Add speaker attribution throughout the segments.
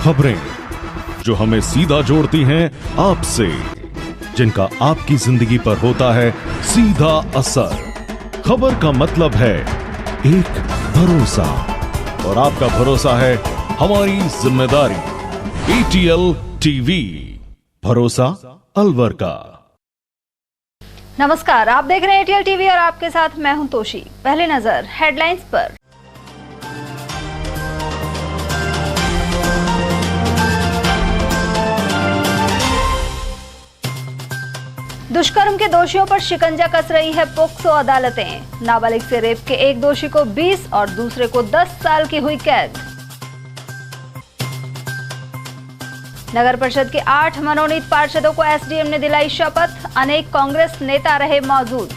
Speaker 1: खबरें जो हमें सीधा जोड़ती हैं आपसे, जिनका आपकी जिंदगी पर होता है सीधा असर। खबर का मतलब है एक भरोसा, और आपका भरोसा है हमारी जिम्मेदारी। ATL टीवी, भरोसा अलवर का।
Speaker 2: नमस्कार, आप देख रहे हैं ATL टीवी और आपके साथ मैं हूं तोशी। पहले नजर हेडलाइंस पर। दुष्कर्म के दोषियों पर शिकंजा कस रही है पोक्सो अदालतें। नाबालिग से रेप के एक दोषी को 20 और दूसरे को 10 साल की हुई कैद। नगर परिषद के 8 मनोनीत पार्षदों को SDM ने दिलाई शपथ, अनेक कांग्रेस नेता रहे मौजूद।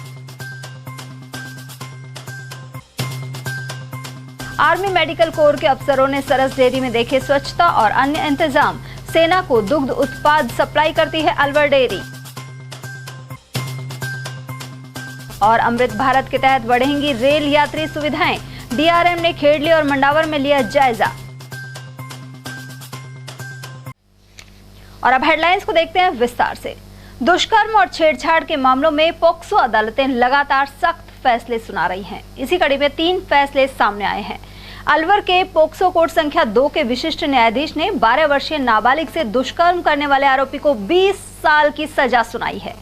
Speaker 2: आर्मी मेडिकल कोर के अफसरों ने सरस डेयरी में देखे स्वच्छता और अन्य इंतजाम। सेना को दुग्ध उत्पाद सप्लाई करती है अलवर डेयरी। और अमृत भारत के तहत बढ़ेंगी रेल यात्री सुविधाएं। DRM ने खेड़ली और मंडावर में लिया जायजा। और अब हेडलाइंस को देखते हैं विस्तार से। दुष्कर्म और छेड़छाड़ के मामलों में पोक्सो अदालतें लगातार सख्त फैसले सुना रही हैं। इसी कड़ी में 3 फैसले सामने आए हैं। अलवर के पोक्सो कोर्ट संख्या 2 के विशिष्ट न्यायाधीश ने 12 वर्षीय नाबालिग से दुष्कर्म करने वाले आरोपी को 20 साल की सजा सुनाई है।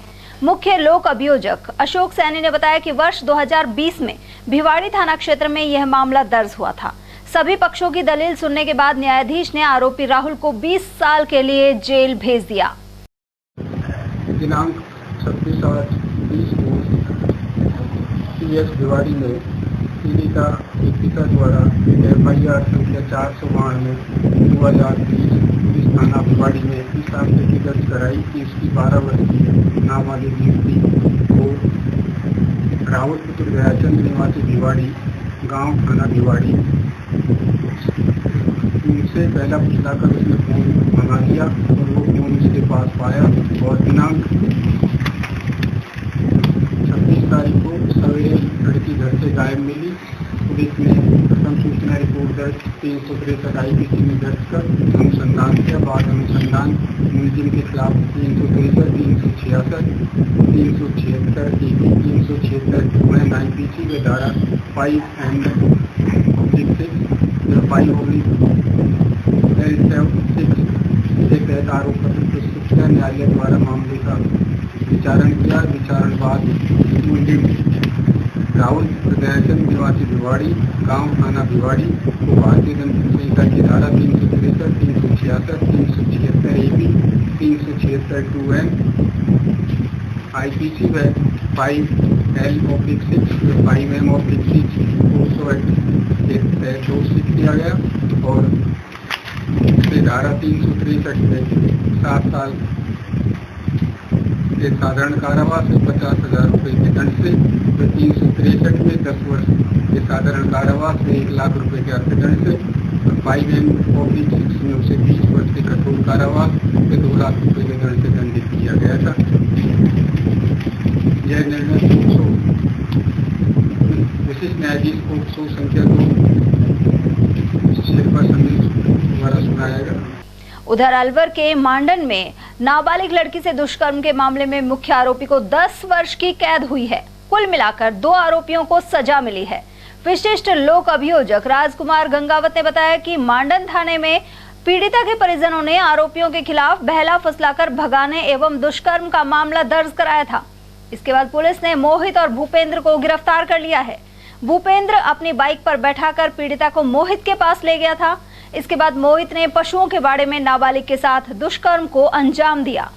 Speaker 2: मुख्य लोक अभियोजक अशोक सैनी ने बताया कि वर्ष 2020 में भिवाड़ी थाना क्षेत्र में यह मामला दर्ज हुआ था। सभी पक्षों की दलील सुनने के बाद न्यायाधीश ने आरोपी राहुल को 20 साल के लिए जेल भेज दिया।
Speaker 3: दिनांक 26/8/20 को CS भिवाड़ी में पीड़िता के पिता द्वारा FIR संख्या 492 2020 पुलिस थाना भिवाड़ी में इस आशय दर्ज कराई कि उसकी 12 वर्षीय नाबालिग युवती को राहुल पुत्र दयाचंद निवासी भिवाड़ी गांव थाना भिवाड़ी उनसे पहला पूछताकर उसने फोन मंगा लिया और वो फोन उसके पास पाया और दिनांक 26 तारीख को सवेरे लड़की घर से गायब मिली। पुलिस ने प्रथम सूचना रिपोर्ट दर्ज 363 IPC में दर्ज कर अनुसंधान किया। बाद अनुसंधान मुलजिम के खिलाफ 363, 366, 376, 376 IPC में धारा 5/6 के तहत आरोप पत्र प्रस्तुत किया। न्यायालय द्वारा मामले का विचारण किया। विचारण बाद मुलजिम राहुल दयाचंद निवासी भिवाड़ी गांव थाना भिवाड़ी को भारतीय दंड संहिता की धारा 363, 366, 376 AB, 376 2N IPC व 5L/6 5M/6 पोक्सो एक्ट के तहत दोषित किया गया और धारा 363 में 7 साल के साधारण कारावास में 50,000 रुपये के दंड से, 363 में 10 वर्ष के साधारण कारावास में 1 लाख रुपये के अर्थदंड से, 5M/6 में उसे 20 वर्ष के कठोर कारावास में 2 लाख रुपये के दंड से दंडित किया गया था। यह निर्णय विशिष्ट न्यायाधीश पोक्सो संख्या 2 शेरपा समीर द्वारा सुनाया गया।
Speaker 2: उधर अलवर के मांडन में नाबालिग लड़की से दुष्कर्म के मामले में मुख्य आरोपी को 10 वर्ष की कैद हुई है। कुल मिलाकर 2 आरोपियों को सजा मिली है। विशिष्ट लोक अभियोजक राजकुमार गंगावत ने बताया कि मांडन थाने में पीड़िता के परिजनों ने आरोपियों के खिलाफ बहला फुसलाकर भगाने एवं दुष्कर्म का मामला दर्ज कराया था। इसके बाद पुलिस ने मोहित और भूपेंद्र को गिरफ्तार कर लिया है। भूपेंद्र अपनी बाइक पर बैठाकर पीड़िता को मोहित के पास ले गया था। इसके बाद मोहित ने पशुओं के बाड़े में नाबालिग के साथ दुष्कर्म को अंजाम दिया।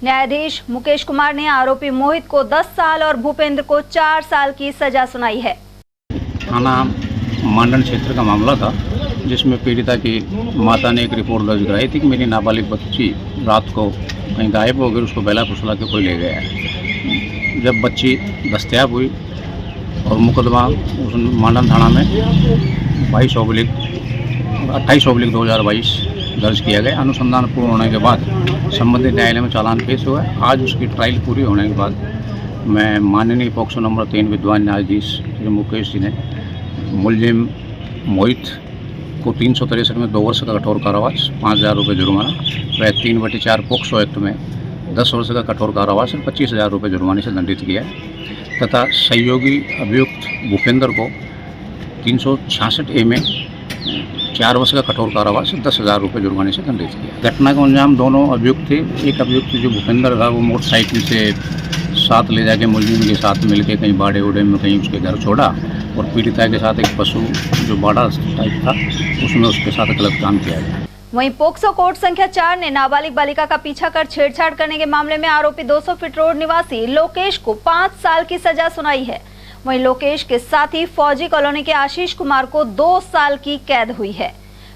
Speaker 2: न्यायाधीश मुकेश कुमार ने आरोपी मोहित को 10 साल और भूपेंद्र को 4 साल की सजा सुनाई है।
Speaker 4: थाना मांडन क्षेत्र का मामला था जिसमें पीड़िता की माता ने एक रिपोर्ट दर्ज कराई थी कि मेरी नाबालिग बच्ची रात को कहीं गायब हो गई, उसको बेला फुसला के कोई ले गया है। जब बच्ची दस्तयाब हुई और मुकदमा उस मांडन थाना में 28/2022 दर्ज किया गया। अनुसंधान पूर्ण होने के बाद संबंधित न्यायालय में चालान पेश हुआ। आज उसकी ट्रायल पूरी होने के बाद मैं माननीय पोक्सो नंबर 3 विद्वान न्यायाधीश श्री मुकेश जी ने मुलजिम मोहित को 363 में 2 वर्ष का कठोर कारावास, 5,000 रुपये जुर्माना व 3/4 पोक्सो एक्ट में 10 वर्ष का कठोर कारावास और 25,000 रुपये जुर्माने से दंडित किया है तथा सहयोगी अभियुक्त भूपेंद्र को 366A में 4 वर्ष का कठोर कारावास 10,000 रुपये जुर्माने से दंडित किया। घटना का अंजाम दोनों अभियुक्त थे। एक अभियुक्त जो भूपेंद्र था वो मोटरसाइकिल से साथ ले जाके मुलजिम के साथ मिलके कहीं बाड़े उड़े में कहीं उसके घर छोड़ा और पीड़िता के साथ एक पशु जो बाड़ा टाइप था उसमें उसके साथ गलत काम किया गया।
Speaker 2: वहीं पोक्सो कोर्ट संख्या 4 ने नाबालिग बालिका का पीछा कर छेड़छाड़ करने के मामले में आरोपी 200 फीट रोड निवासी लोकेश को 5 साल की सजा सुनाई है। वहीं लोकेश के साथ ही फौजी कॉलोनी के आशीष कुमार को 2 साल की कैद हुई है।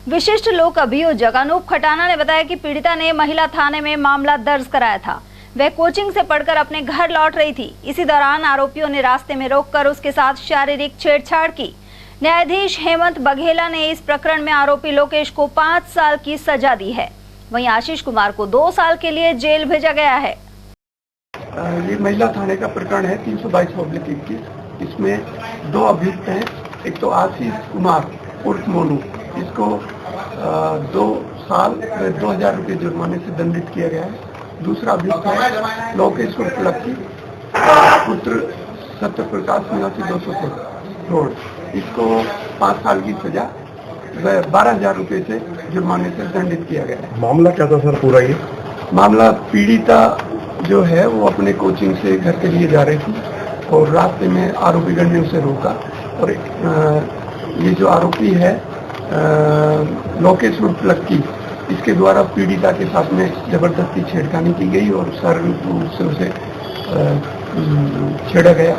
Speaker 2: विशिष्ट लोक अभियोजक अनूप खटाना ने बताया कि पीड़िता ने महिला थाने में मामला दर्ज कराया था। वह कोचिंग से पढ़कर अपने घर लौट रही थी। इसी दौरान आरोपियों ने रास्ते में रोककर उसके साथ शारीरिक छेड़छाड़ की। न्यायाधीश हेमंत बघेला ने इस प्रकरण में आरोपी लोकेश को 5 साल की सजा दी है। वहीं आशीष कुमार को 2 साल के लिए जेल भेजा गया है।
Speaker 3: ये महिला थाने का प्रकरण है 322/21। इसमें 2 अभियुक्त हैं। एक तो आशीष कुमार उर्फ मोनू, इसको 2 साल 2,000 रुपये जुर्माने से दंडित किया गया है। दूसरा अभियुक्त है लोकेश उर्फ लक्की पुत्र सत्य प्रकाश निवासी 200 रोड, इसको 5 साल की सजा व 12,000 रुपये से जुर्माने से दंडित किया गया है।
Speaker 5: मामला क्या था सर पूरा ये?
Speaker 3: मामला पीड़िता जो है वो अपने कोचिंग से घर के लिए जा रही थी और रास्ते में आरोपीगण ने उसे रोका और ये जो आरोपी है लोकेश उर्फ लक्की, इसके द्वारा पीड़िता के साथ में जबरदस्ती छेड़खानी की गई और सर से उसे छेड़ा गया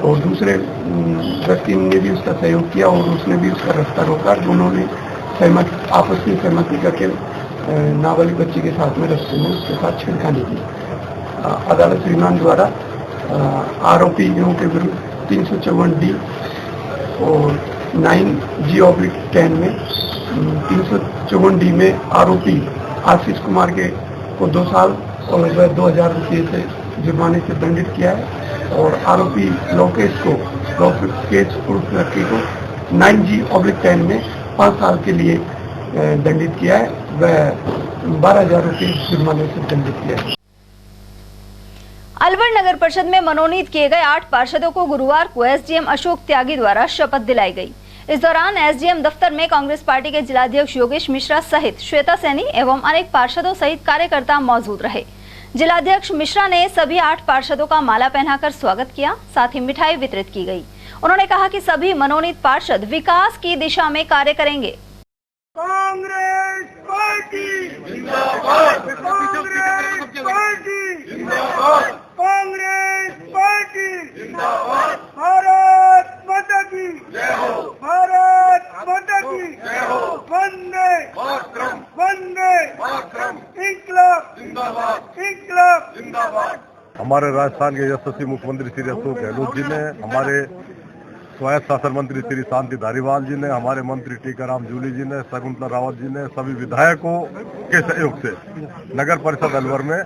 Speaker 3: और दूसरे व्यक्ति ने भी उसका सहयोग किया और उसने भी उसका रास्ता रोका। दोनों ने आपस में सहमति करके नाबालिग बच्ची के साथ में रास्ते में उसके साथ छेड़खानी की। अदालत श्रीमान द्वारा आरोपियों के विरुद्ध 354D और 9G/10 में 354D में आरोपी आशीष कुमार को 2 साल और 2,000 रुपये से जुर्माने से दंडित किया है और आरोपी लोकेश उर्फ लक्की को 9G/10 में 5 साल के लिए दंडित किया है व 12,000 रुपये जुर्माने से दंडित किया है।
Speaker 2: अलवर नगर परिषद में मनोनीत किए गए 8 पार्षदों को गुरुवार को एसडीएम अशोक त्यागी द्वारा शपथ दिलाई गई। इस दौरान एसडीएम दफ्तर में कांग्रेस पार्टी के जिलाध्यक्ष योगेश मिश्रा सहित श्वेता सैनी एवं अनेक पार्षदों सहित कार्यकर्ता मौजूद रहे। जिलाध्यक्ष मिश्रा ने सभी 8 पार्षदों का माला पहनाकर स्वागत किया, साथ ही मिठाई वितरित की गई। उन्होंने कहा कि सभी मनोनीत पार्षद विकास की दिशा में कार्य करेंगे।
Speaker 6: कांग्रेस पार्टी जिंदाबाद, कांग्रेस पार्टी जिंदाबाद, कांग्रेस पार्टी जिंदाबाद, भारत माता की जय हो, भारत माता की जय हो, वंदे मातरम, वंदे मातरम, इंकलाब जिंदाबाद, इंकलाब जिंदाबाद।
Speaker 5: हमारे राजस्थान के यशस्वी मुख्यमंत्री श्री अशोक गहलोत जी ने, हमारे स्वायत्त शासन मंत्री श्री शांति धारीवाल जी ने, हमारे मंत्री टीकाराम जूली जी ने, शकुंतला रावत जी ने, सभी विधायकों के सहयोग से नगर परिषद अलवर में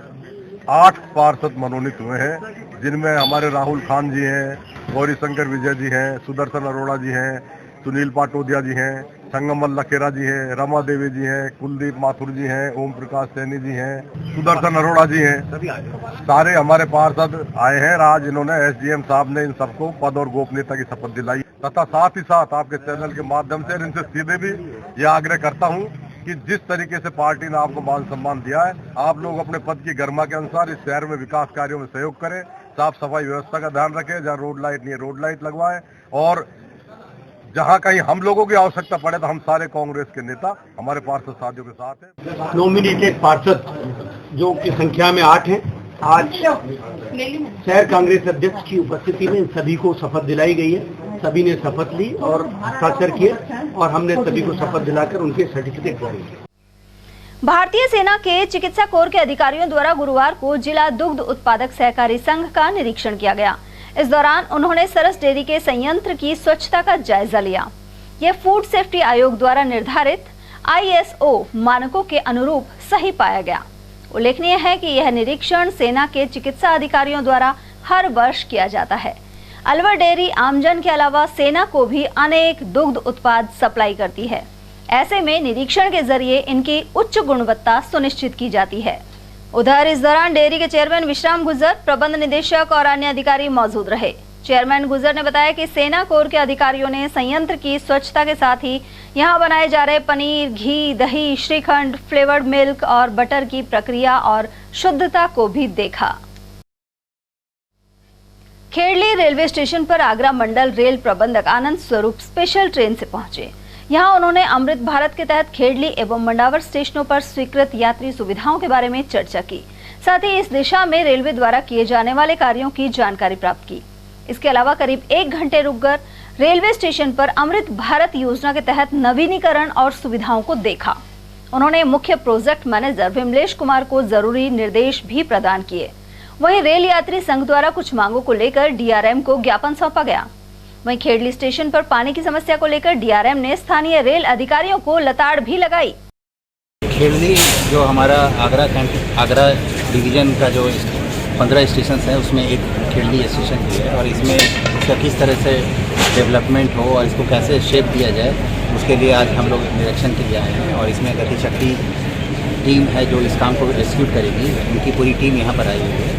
Speaker 5: 8 पार्षद मनोनीत हुए हैं, जिनमें हमारे राहुल खान जी हैं, गौरी शंकर विजय जी हैं, सुदर्शन अरोड़ा जी हैं, सुनील पाटोदिया जी हैं, संगमल लखेरा जी हैं, रमा देवी जी हैं, कुलदीप माथुर जी हैं, ओम प्रकाश सैनी जी हैं, सुदर्शन अरोड़ा जी हैं। सारे हमारे पार्षद आए हैं। आज इन्होंने एसडीएम साहब ने इन सबको पद और गोपनीयता की शपथ दिलाई तथा साथ ही साथ आपके चैनल के माध्यम से इनसे सीधे भी यह आग्रह करता हूं कि जिस तरीके से पार्टी ने आपको मान सम्मान दिया है, आप लोग अपने पद की गरिमा के अनुसार इस शहर में विकास कार्यों में सहयोग करें, साफ सफाई व्यवस्था का ध्यान रखें, जहाँ रोड लाइट नहीं है रोड लाइट लगवाएं और जहां कहीं हम लोगों की आवश्यकता पड़े तो हम सारे कांग्रेस के नेता हमारे पार्षद साथियों के साथ हैं।
Speaker 7: नॉमिनेटेड पार्षद जो की संख्या में 8 हैं, आज शहर कांग्रेस अध्यक्ष की उपस्थिति में सभी को शपथ दिलाई गई है। सभी ने शपथ ली और हस्ताक्षर किए और हमने सभी को शपथ दिलाकर उनके सर्टिफिकेट जारी किए।
Speaker 2: भारतीय सेना के चिकित्सा कोर के अधिकारियों द्वारा गुरुवार को जिला दुग्ध उत्पादक सहकारी संघ का निरीक्षण किया गया। इस दौरान उन्होंने सरस डेयरी के संयंत्र की स्वच्छता का जायजा लिया। यह फूड सेफ्टी आयोग द्वारा निर्धारित ISO मानकों के अनुरूप सही पाया गया। उल्लेखनीय है कि यह निरीक्षण सेना के चिकित्सा अधिकारियों द्वारा हर वर्ष किया जाता है। अलवर डेयरी आमजन के अलावा सेना को भी अनेक दुग्ध उत्पाद सप्लाई करती है। ऐसे में निरीक्षण के जरिए इनकी उच्च गुणवत्ता सुनिश्चित की जाती है। उधर इस दौरान डेयरी के चेयरमैन विश्राम गुर्जर, प्रबंध निदेशक और अन्य अधिकारी मौजूद रहे। चेयरमैन गुर्जर ने बताया कि सेना कोर के अधिकारियों ने संयंत्र की स्वच्छता के साथ ही यहां बनाए जा रहे पनीर, घी, दही, श्रीखंड, फ्लेवर्ड मिल्क और बटर की प्रक्रिया और शुद्धता को भी देखा। खेड़ली रेलवे स्टेशन पर आगरा मंडल रेल प्रबंधक आनंद स्वरूप स्पेशल ट्रेन से पहुंचे। यहां उन्होंने अमृत भारत के तहत खेड़ली एवं मंडावर स्टेशनों पर स्वीकृत यात्री सुविधाओं के बारे में चर्चा की। साथ ही इस दिशा में रेलवे द्वारा किए जाने वाले कार्यों की जानकारी प्राप्त की। इसके अलावा करीब 1 घंटे रुककर रेलवे स्टेशन पर अमृत भारत योजना के तहत नवीनीकरण और सुविधाओं को देखा। उन्होंने मुख्य प्रोजेक्ट मैनेजर विमलेश कुमार को जरूरी निर्देश भी प्रदान किए। वहीं रेल यात्री संघ द्वारा कुछ मांगों को लेकर डीआरएम को ज्ञापन सौंपा गया। वहीं खेड़ली स्टेशन पर पानी की समस्या को लेकर डीआरएम ने स्थानीय रेल अधिकारियों को लताड़ भी लगाई।
Speaker 8: खेड़ली जो हमारा आगरा डिवीजन का जो 15 स्टेशन है उसमें एक खेड़ली स्टेशन भी है और इसमें इसका किस तरह से डेवलपमेंट हो और इसको कैसे शेप दिया जाए उसके लिए आज हम लोग निरीक्षण के लिए आए हैं। और इसमें गतिशक्ति टीम है जो इस काम को एग्जीक्यूट करेगी, उनकी पूरी टीम यहाँ पर आई हुई है।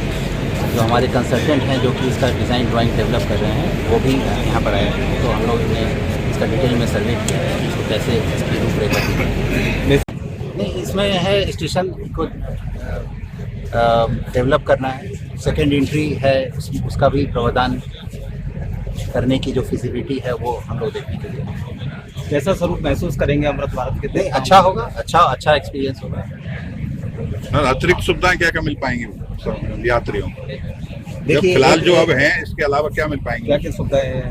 Speaker 8: जो हमारे कंसल्टेंट हैं जो कि इसका डिज़ाइन ड्राइंग डेवलप कर रहे हैं वो भी यहाँ पर आए हैं। तो हम लोग ने इसका डिटेल में सर्वे किया है कि इसको कैसे इसकी रूपरेखा दी। नहीं, इसमें है स्टेशन को डेवलप करना है, सेकेंड एंट्री है उसका भी प्रावधान करने की जो फिजिबिलिटी है वो हम लोग देखने के लिए।
Speaker 9: कैसा स्वरूप महसूस करेंगे अमृत भारत के?
Speaker 8: नहीं, अच्छा होगा, अच्छा एक्सपीरियंस होगा।
Speaker 10: अतिरिक्त सुविधाएं क्या क्या मिल पाएंगी यात्रियों को?
Speaker 8: देखिए
Speaker 10: फिलहाल जो अब हैं इसके अलावा क्या मिल पाएंगे?
Speaker 9: क्या क्या सुविधाएं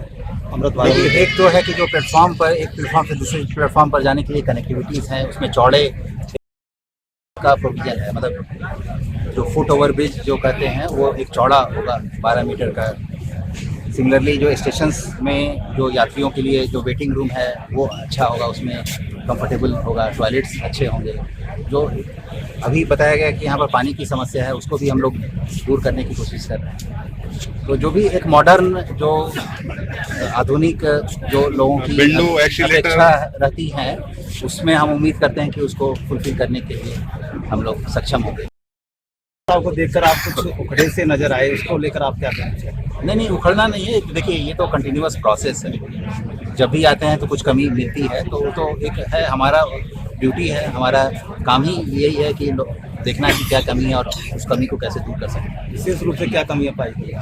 Speaker 9: अमृत भारत?
Speaker 8: एक तो है कि जो प्लेटफॉर्म पर एक प्लेटफॉर्म से दूसरे प्लेटफॉर्म पर जाने के लिए कनेक्टिविटीज़ हैं, उसमें चौड़े का प्रोविजन है। मतलब जो फुट ओवर ब्रिज जो कहते हैं वो एक चौड़ा होगा 12 मीटर का। सिमिलरली जो स्टेशंस में जो यात्रियों के लिए जो वेटिंग रूम है वो अच्छा होगा, उसमें कंफर्टेबल होगा, टॉयलेट्स अच्छे होंगे। जो अभी बताया गया कि यहाँ पर पानी की समस्या है उसको भी हम लोग दूर करने की कोशिश कर रहे हैं। तो जो भी एक मॉडर्न जो आधुनिक जो लोगों की अपेक्षा रहती है उसमें हम उम्मीद करते हैं कि उसको फुलफिल करने के लिए हम लोग सक्षम होंगे।
Speaker 9: को देखकर आप कुछ उखड़े से नजर आए, उसको लेकर आप क्या कहना चाहिए?
Speaker 8: नहीं, उखड़ना नहीं है। देखिए ये तो कंटिन्यूअस प्रोसेस है। जब भी आते हैं तो कुछ कमी मिलती है तो तो एक है हमारा ड्यूटी है, हमारा काम ही यही है कि देखना कि क्या कमी है और उस कमी को कैसे दूर कर सकते हैं।
Speaker 9: विशेष रूप से क्या कमियाँ पाई गई?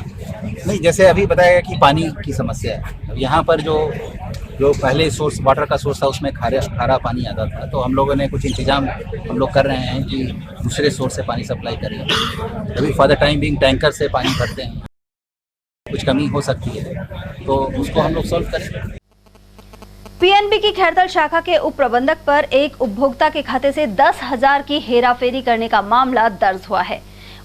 Speaker 8: नहीं, जैसे अभी बताया गया कि पानी की समस्या है। यहाँ पर जो पहले सोर्स वाटर का सोर्स था उसमें खारा पानी आता था, तो हम लोगों ने कुछ इंतजाम हम लोग कर रहे हैं कि दूसरे सोर्स से पानी सप्लाई करें। अभी for the time being tanker से पानी भरते हैं। कुछ कमी हो सकती है तो उसको हम लोग सॉल्व करें।
Speaker 2: पीएनबी की खैरतल शाखा के उप प्रबंधक पर एक उपभोक्ता के खाते से 10,000 की हेराफेरी करने का मामला दर्ज हुआ है।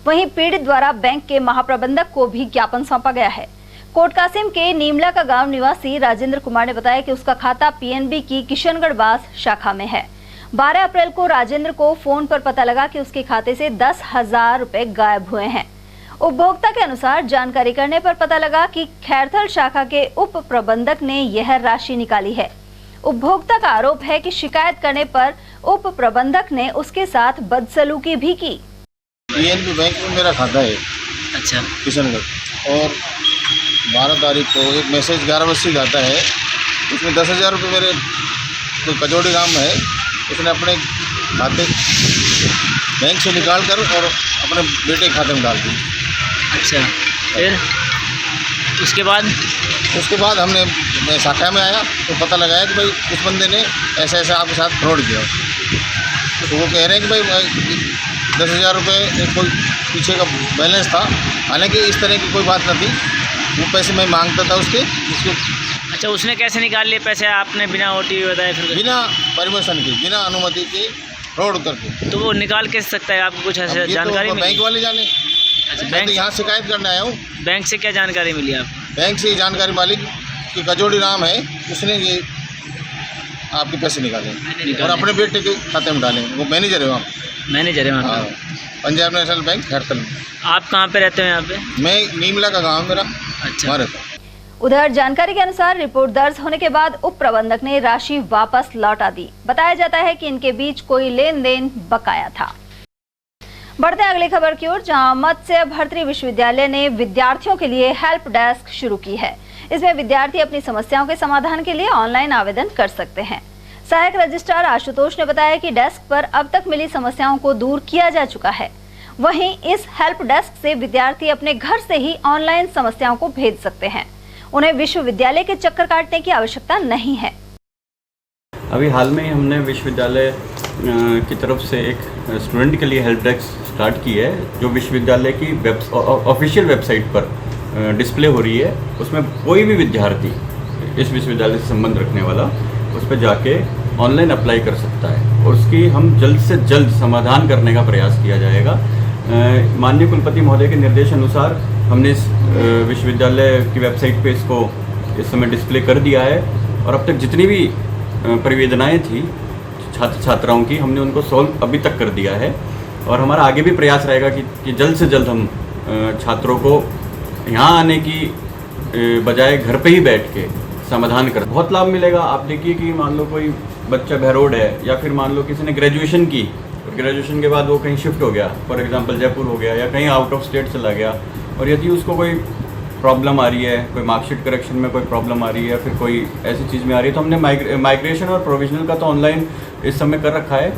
Speaker 2: वहीं पीड़ित द्वारा बैंक के महाप्रबंधक को भी ज्ञापन सौंपा गया है। कोटकासिम के नीमला का गांव निवासी राजेंद्र कुमार ने बताया कि उसका खाता पीएनबी की किशनगढ़ बास शाखा में है। 12 अप्रैल को राजेंद्र को फोन पर पता लगा कि उसके खाते से 10,000 रुपए गायब हुए हैं। उपभोक्ता के अनुसार जानकारी करने पर पता लगा कि खैरथल शाखा के उप प्रबंधक ने यह राशि निकाली है। उपभोक्ता का आरोप है कि शिकायत करने पर उप प्रबंधक ने उसके साथ बदसलूकी भी की।
Speaker 11: पीएनबी बैंक में मेरा खाता है,
Speaker 12: अच्छा,
Speaker 11: किशनगढ़, और 12 तारीख को एक मैसेज 11 बजे का आता है। उसमें 10,000 रुपये मेरे कोई कचौड़ी गांव में है, उसने अपने खाते बैंक से निकाल कर और अपने बेटे के खाते में डाल दी।
Speaker 12: अच्छा, फिर उसके बाद
Speaker 11: मैं शाखा में आया तो पता लगाया कि भाई उस बंदे ने ऐसा ऐसा आपके साथ फ्रॉड किया। तो वो कह रहे हैं कि भाई 10,000 रुपये कोई पीछे का बैलेंस था, हालांकि इस तरह की कोई बात न थी। वो पैसे मैं मांगता था उसको।
Speaker 12: अच्छा, उसने कैसे निकाल लिए पैसे? आपने बिना ओटीपी बताए, फिर
Speaker 11: बिना परमिशन के, बिना अनुमति के फ्रॉड करके?
Speaker 12: तो वो निकाल कैसे सकता है? आपको कुछ ऐसे जानकारी मिली?
Speaker 11: बैंक वाले जाने।
Speaker 12: अच्छा,
Speaker 11: मैं तो यहाँ शिकायत करने आया हूँ।
Speaker 12: बैंक से क्या जानकारी मिली आपको?
Speaker 11: बैंक से जानकारी मालिक कि कजोड़ी राम है, उसने ये आपके पैसे निकाले और अपने बेटे के खाते में डाले। वो मैनेजर है वहाँ।
Speaker 12: मैनेजर है वहाँ?
Speaker 11: पंजाब नेशनल बैंक खैरथल में।
Speaker 12: आप कहाँ पे रहते हो यहाँ पे?
Speaker 11: मैं नीमला का गाँव मेरा।
Speaker 12: अच्छा।
Speaker 2: उधर जानकारी के अनुसार रिपोर्ट दर्ज होने के बाद उप प्रबंधक ने राशि वापस लौटा दी। बताया जाता है कि इनके बीच कोई लेन देन बकाया था। बढ़ते अगली खबर की ओर, जहां मत्स्य भर्तृ विश्वविद्यालय ने विद्यार्थियों के लिए हेल्प डेस्क शुरू की है। इसमें विद्यार्थी अपनी समस्याओं के समाधान के लिए ऑनलाइन आवेदन कर सकते हैं। सहायक रजिस्ट्रार आशुतोष ने बताया कि डेस्क पर अब तक मिली समस्याओं को दूर किया जा चुका है। वहीं इस हेल्प डेस्क से विद्यार्थी अपने घर से ही ऑनलाइन समस्याओं को भेज सकते हैं। उन्हें विश्वविद्यालय के चक्कर काटने की आवश्यकता नहीं है।
Speaker 13: अभी हाल में ही हमने विश्वविद्यालय की तरफ से एक स्टूडेंट के लिए हेल्प डेस्क स्टार्ट की है, जो विश्वविद्यालय की ऑफिशियल वेबसाइट पर डिस्प्ले हो रही है। उसमें कोई भी विद्यार्थी इस विश्वविद्यालय से संबंध रखने वाला उस पर जाके ऑनलाइन अप्लाई कर सकता है और उसकी हम जल्द से जल्द समाधान करने का प्रयास किया जाएगा। माननीय कुलपति महोदय के निर्देश अनुसार हमने इस विश्वविद्यालय की वेबसाइट पे इसको इस समय डिस्प्ले कर दिया है और अब तक जितनी भी परिवेदनाएं थी छात्र छात्राओं की, हमने उनको सॉल्व अभी तक कर दिया है और हमारा आगे भी प्रयास रहेगा कि जल्द से जल्द हम छात्रों को यहाँ आने की बजाय घर पे ही बैठ के समाधान कर। बहुत लाभ मिलेगा। आप देखिए कि मान लो कोई बच्चा बहरोड है या फिर मान लो किसी ने ग्रेजुएशन की, ग्रेजुएशन के बाद वो कहीं शिफ्ट हो गया, फॉर एग्जांपल जयपुर हो गया या कहीं आउट ऑफ स्टेट चला गया, और यदि उसको कोई प्रॉब्लम आ रही है, कोई मार्कशीट करेक्शन में कोई प्रॉब्लम आ रही है या फिर कोई ऐसी चीज़ में आ रही है, तो हमने माइग्रेशन और प्रोविजनल का तो ऑनलाइन इस समय कर रखा है।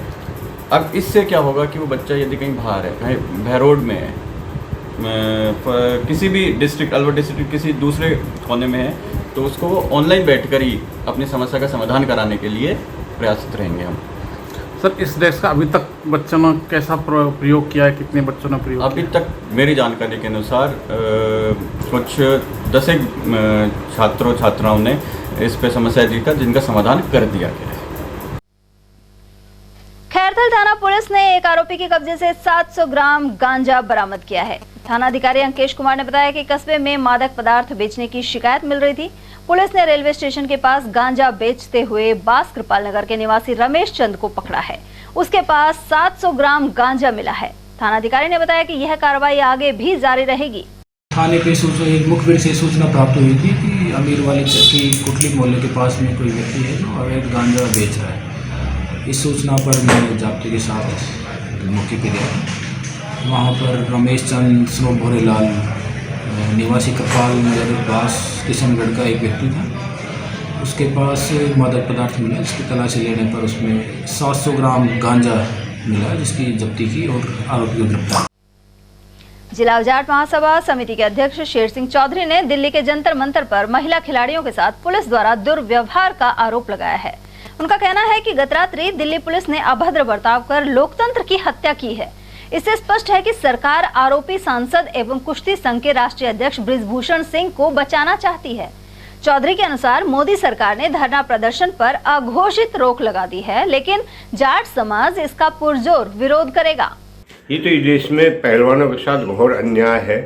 Speaker 13: अब इससे क्या होगा कि वो बच्चा यदि कहीं बाहर है, कहीं बहरोड में है, किसी भी डिस्ट्रिक्ट, अलवर डिस्ट्रिक्ट किसी दूसरे कोने में है, तो उसको ऑनलाइन बैठकर ही अपनी समस्या का समाधान कराने के लिए प्रयासित रहेंगे हम।
Speaker 10: सर, इस डेस्क का अभी तक बच्चों ने कैसा प्रयोग किया है, कितने बच्चों ने प्रयोग?
Speaker 13: अभी तक मेरी जानकारी के अनुसार कुछ 10 छात्रों छात्राओं ने इस पे समस्या दी था, जिनका समाधान कर दिया गया है।
Speaker 2: खैरथल थाना पुलिस ने एक आरोपी के कब्जे से 700 ग्राम गांजा बरामद किया है। थानाधिकारी अंकेश कुमार ने बताया कि कस्बे में मादक पदार्थ बेचने की शिकायत मिल रही थी। पुलिस ने रेलवे स्टेशन के पास गांजा बेचते हुए बास कृपाल नगर के निवासी रमेश चंद को पकड़ा है। उसके पास 700 ग्राम गांजा मिला है। थानाधिकारी ने बताया कि यह कार्रवाई आगे भी जारी रहेगी।
Speaker 3: थाने पे एक मुखबिर से सूचना प्राप्त हुई थी कि अमीर वाली चक्की कुटली मोहल्ले के पास में कोई व्यक्ति है जो अवैध गांजा बेच रहा है। इस सूचना पर मैं जाब्ते के साथ मौके पर गया। वहाँ पर रमेश चंद स्नो भोरेलाल निवासी कृपाल नगर बास किशनगढ़ का एक व्यक्ति था। उसके पास मादक पदार्थ मिला, जिसकी तलाशी लेने पर उसमें 700 ग्राम गांजा मिला, जिसकी जब्ती की और आरोपी को गिरफ्तार।
Speaker 2: जिला जाट महासभा समिति के अध्यक्ष शेर सिंह चौधरी ने दिल्ली के जंतर मंतर पर महिला खिलाड़ियों के साथ पुलिस द्वारा दुर्व्यवहार का आरोप लगाया है। उनका कहना है कि गत रात्रि दिल्ली पुलिस ने अभद्र बर्ताव कर लोकतंत्र की हत्या की है। इससे स्पष्ट है कि सरकार आरोपी सांसद एवं कुश्ती संघ के राष्ट्रीय अध्यक्ष बृजभूषण सिंह को बचाना चाहती है। चौधरी के अनुसार मोदी सरकार ने धरना प्रदर्शन पर अघोषित रोक लगा दी है, लेकिन जाट समाज इसका पुरजोर विरोध करेगा।
Speaker 14: ये तो इस देश में पहलवानों के साथ घोर अन्याय है।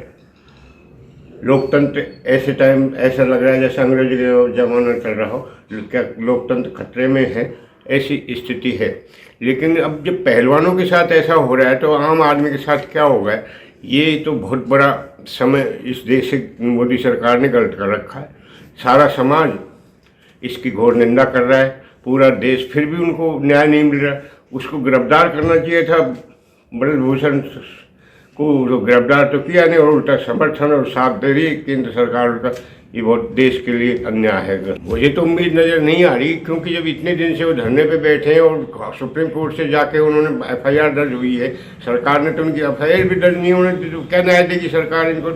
Speaker 14: लोकतंत्र ऐसे टाइम ऐसा लग रहा है जैसे अंग्रेजी के जमाना चल रहा हो, क्या लोकतंत्र खतरे में है, ऐसी स्थिति है। लेकिन अब जब पहलवानों के साथ ऐसा हो रहा है तो आम आदमी के साथ क्या होगा? ये तो बहुत बड़ा समय इस देश से मोदी सरकार ने गलत कर रखा है। सारा समाज इसकी घोर निंदा कर रहा है, पूरा देश, फिर भी उनको न्याय नहीं मिल रहा। उसको गिरफ्तार करना चाहिए था बृजभूषण को, जो गिरफ्तार तो किया नहीं और उल्टा समर्थन और साथ दे रही केंद्र सरकार का। ये बहुत देश के लिए अन्याय है। मुझे तो उम्मीद नज़र नहीं आ रही, क्योंकि जब इतने दिन से वो धरने पे बैठे हैं और सुप्रीम कोर्ट से जाके उन्होंने FIR दर्ज हुई है, सरकार ने तो उनकी FIR भी दर्ज नहीं होने दी, तो क्या न्याय देगी सरकार इनको?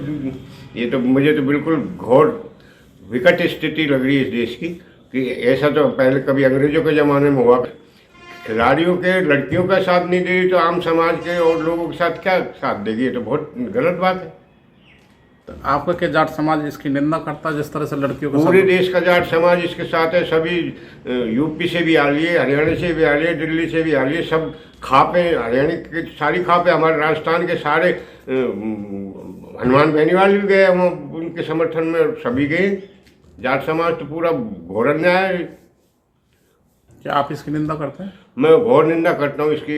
Speaker 14: ये तो मुझे तो बिल्कुल घोर विकट स्थिति लग रही है इस देश की, कि ऐसा तो पहले कभी अंग्रेजों के ज़माने में हुआ। खिलाड़ियों के, लड़कियों का साथ नहीं दे रही तो आम समाज के और लोगों के साथ क्या साथ देगी? ये तो बहुत गलत बात है।
Speaker 10: तो आपका क्या जाट समाज इसकी निंदा करता है जिस तरह से लड़कियों का?
Speaker 14: पूरे देश का जाट समाज इसके साथ है। सभी यूपी से भी आ रही है, हरियाणा से भी आ रही है, दिल्ली से भी आ रही है। सब खापे, हरियाणा की सारी खापे, हमारे राजस्थान के सारे हनुमान बेनीवाल भी गए उनके समर्थन में, सभी गए। जाट समाज तो पूरा घोर अन्याय है।
Speaker 10: क्या आप इसकी निंदा करते हैं?
Speaker 14: मैं घोर निंदा करता हूँ इसकी।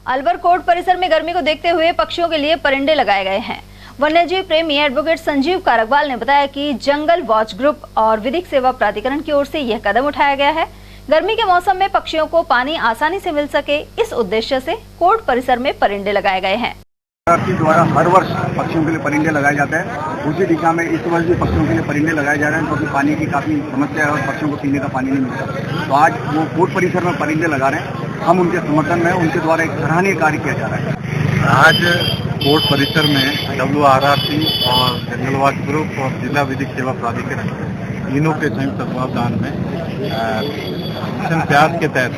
Speaker 2: अलवर कोर्ट परिसर में गर्मी को देखते हुए पक्षियों के लिए परिंदे लगाए गए हैं। वन्यजीव प्रेमी एडवोकेट संजीव कारकवाल ने बताया कि जंगल वॉच ग्रुप और विधिक सेवा प्राधिकरण की ओर से यह कदम उठाया गया है। गर्मी के मौसम में पक्षियों को पानी आसानी से मिल सके, इस उद्देश्य से कोर्ट परिसर में परिंदे लगाए गए हैं।
Speaker 3: द्वारा हर वर्ष पक्षियों के लिए परिंदे लगाए जाते हैं। उसी दिशा में इस वर्ष भी पक्षियों के लिए परिंदे लगाए जा रहे हैं, क्योंकि पानी की काफ़ी समस्या है और पक्षियों को पीने का पानी नहीं मिलता। तो आज वो कोर्ट परिसर में परिंदे लगा रहे हैं। हम उनके समर्थन में उनके द्वारा एक सराहनीय कार्य किया जा रहा है।
Speaker 5: आज कोर्ट परिसर में WRRC और जंगल वॉच ग्रुप और जिला विधिक सेवा प्राधिकरण तीनों के संयुक्त तत्वावधान में मिशन प्यास के तहत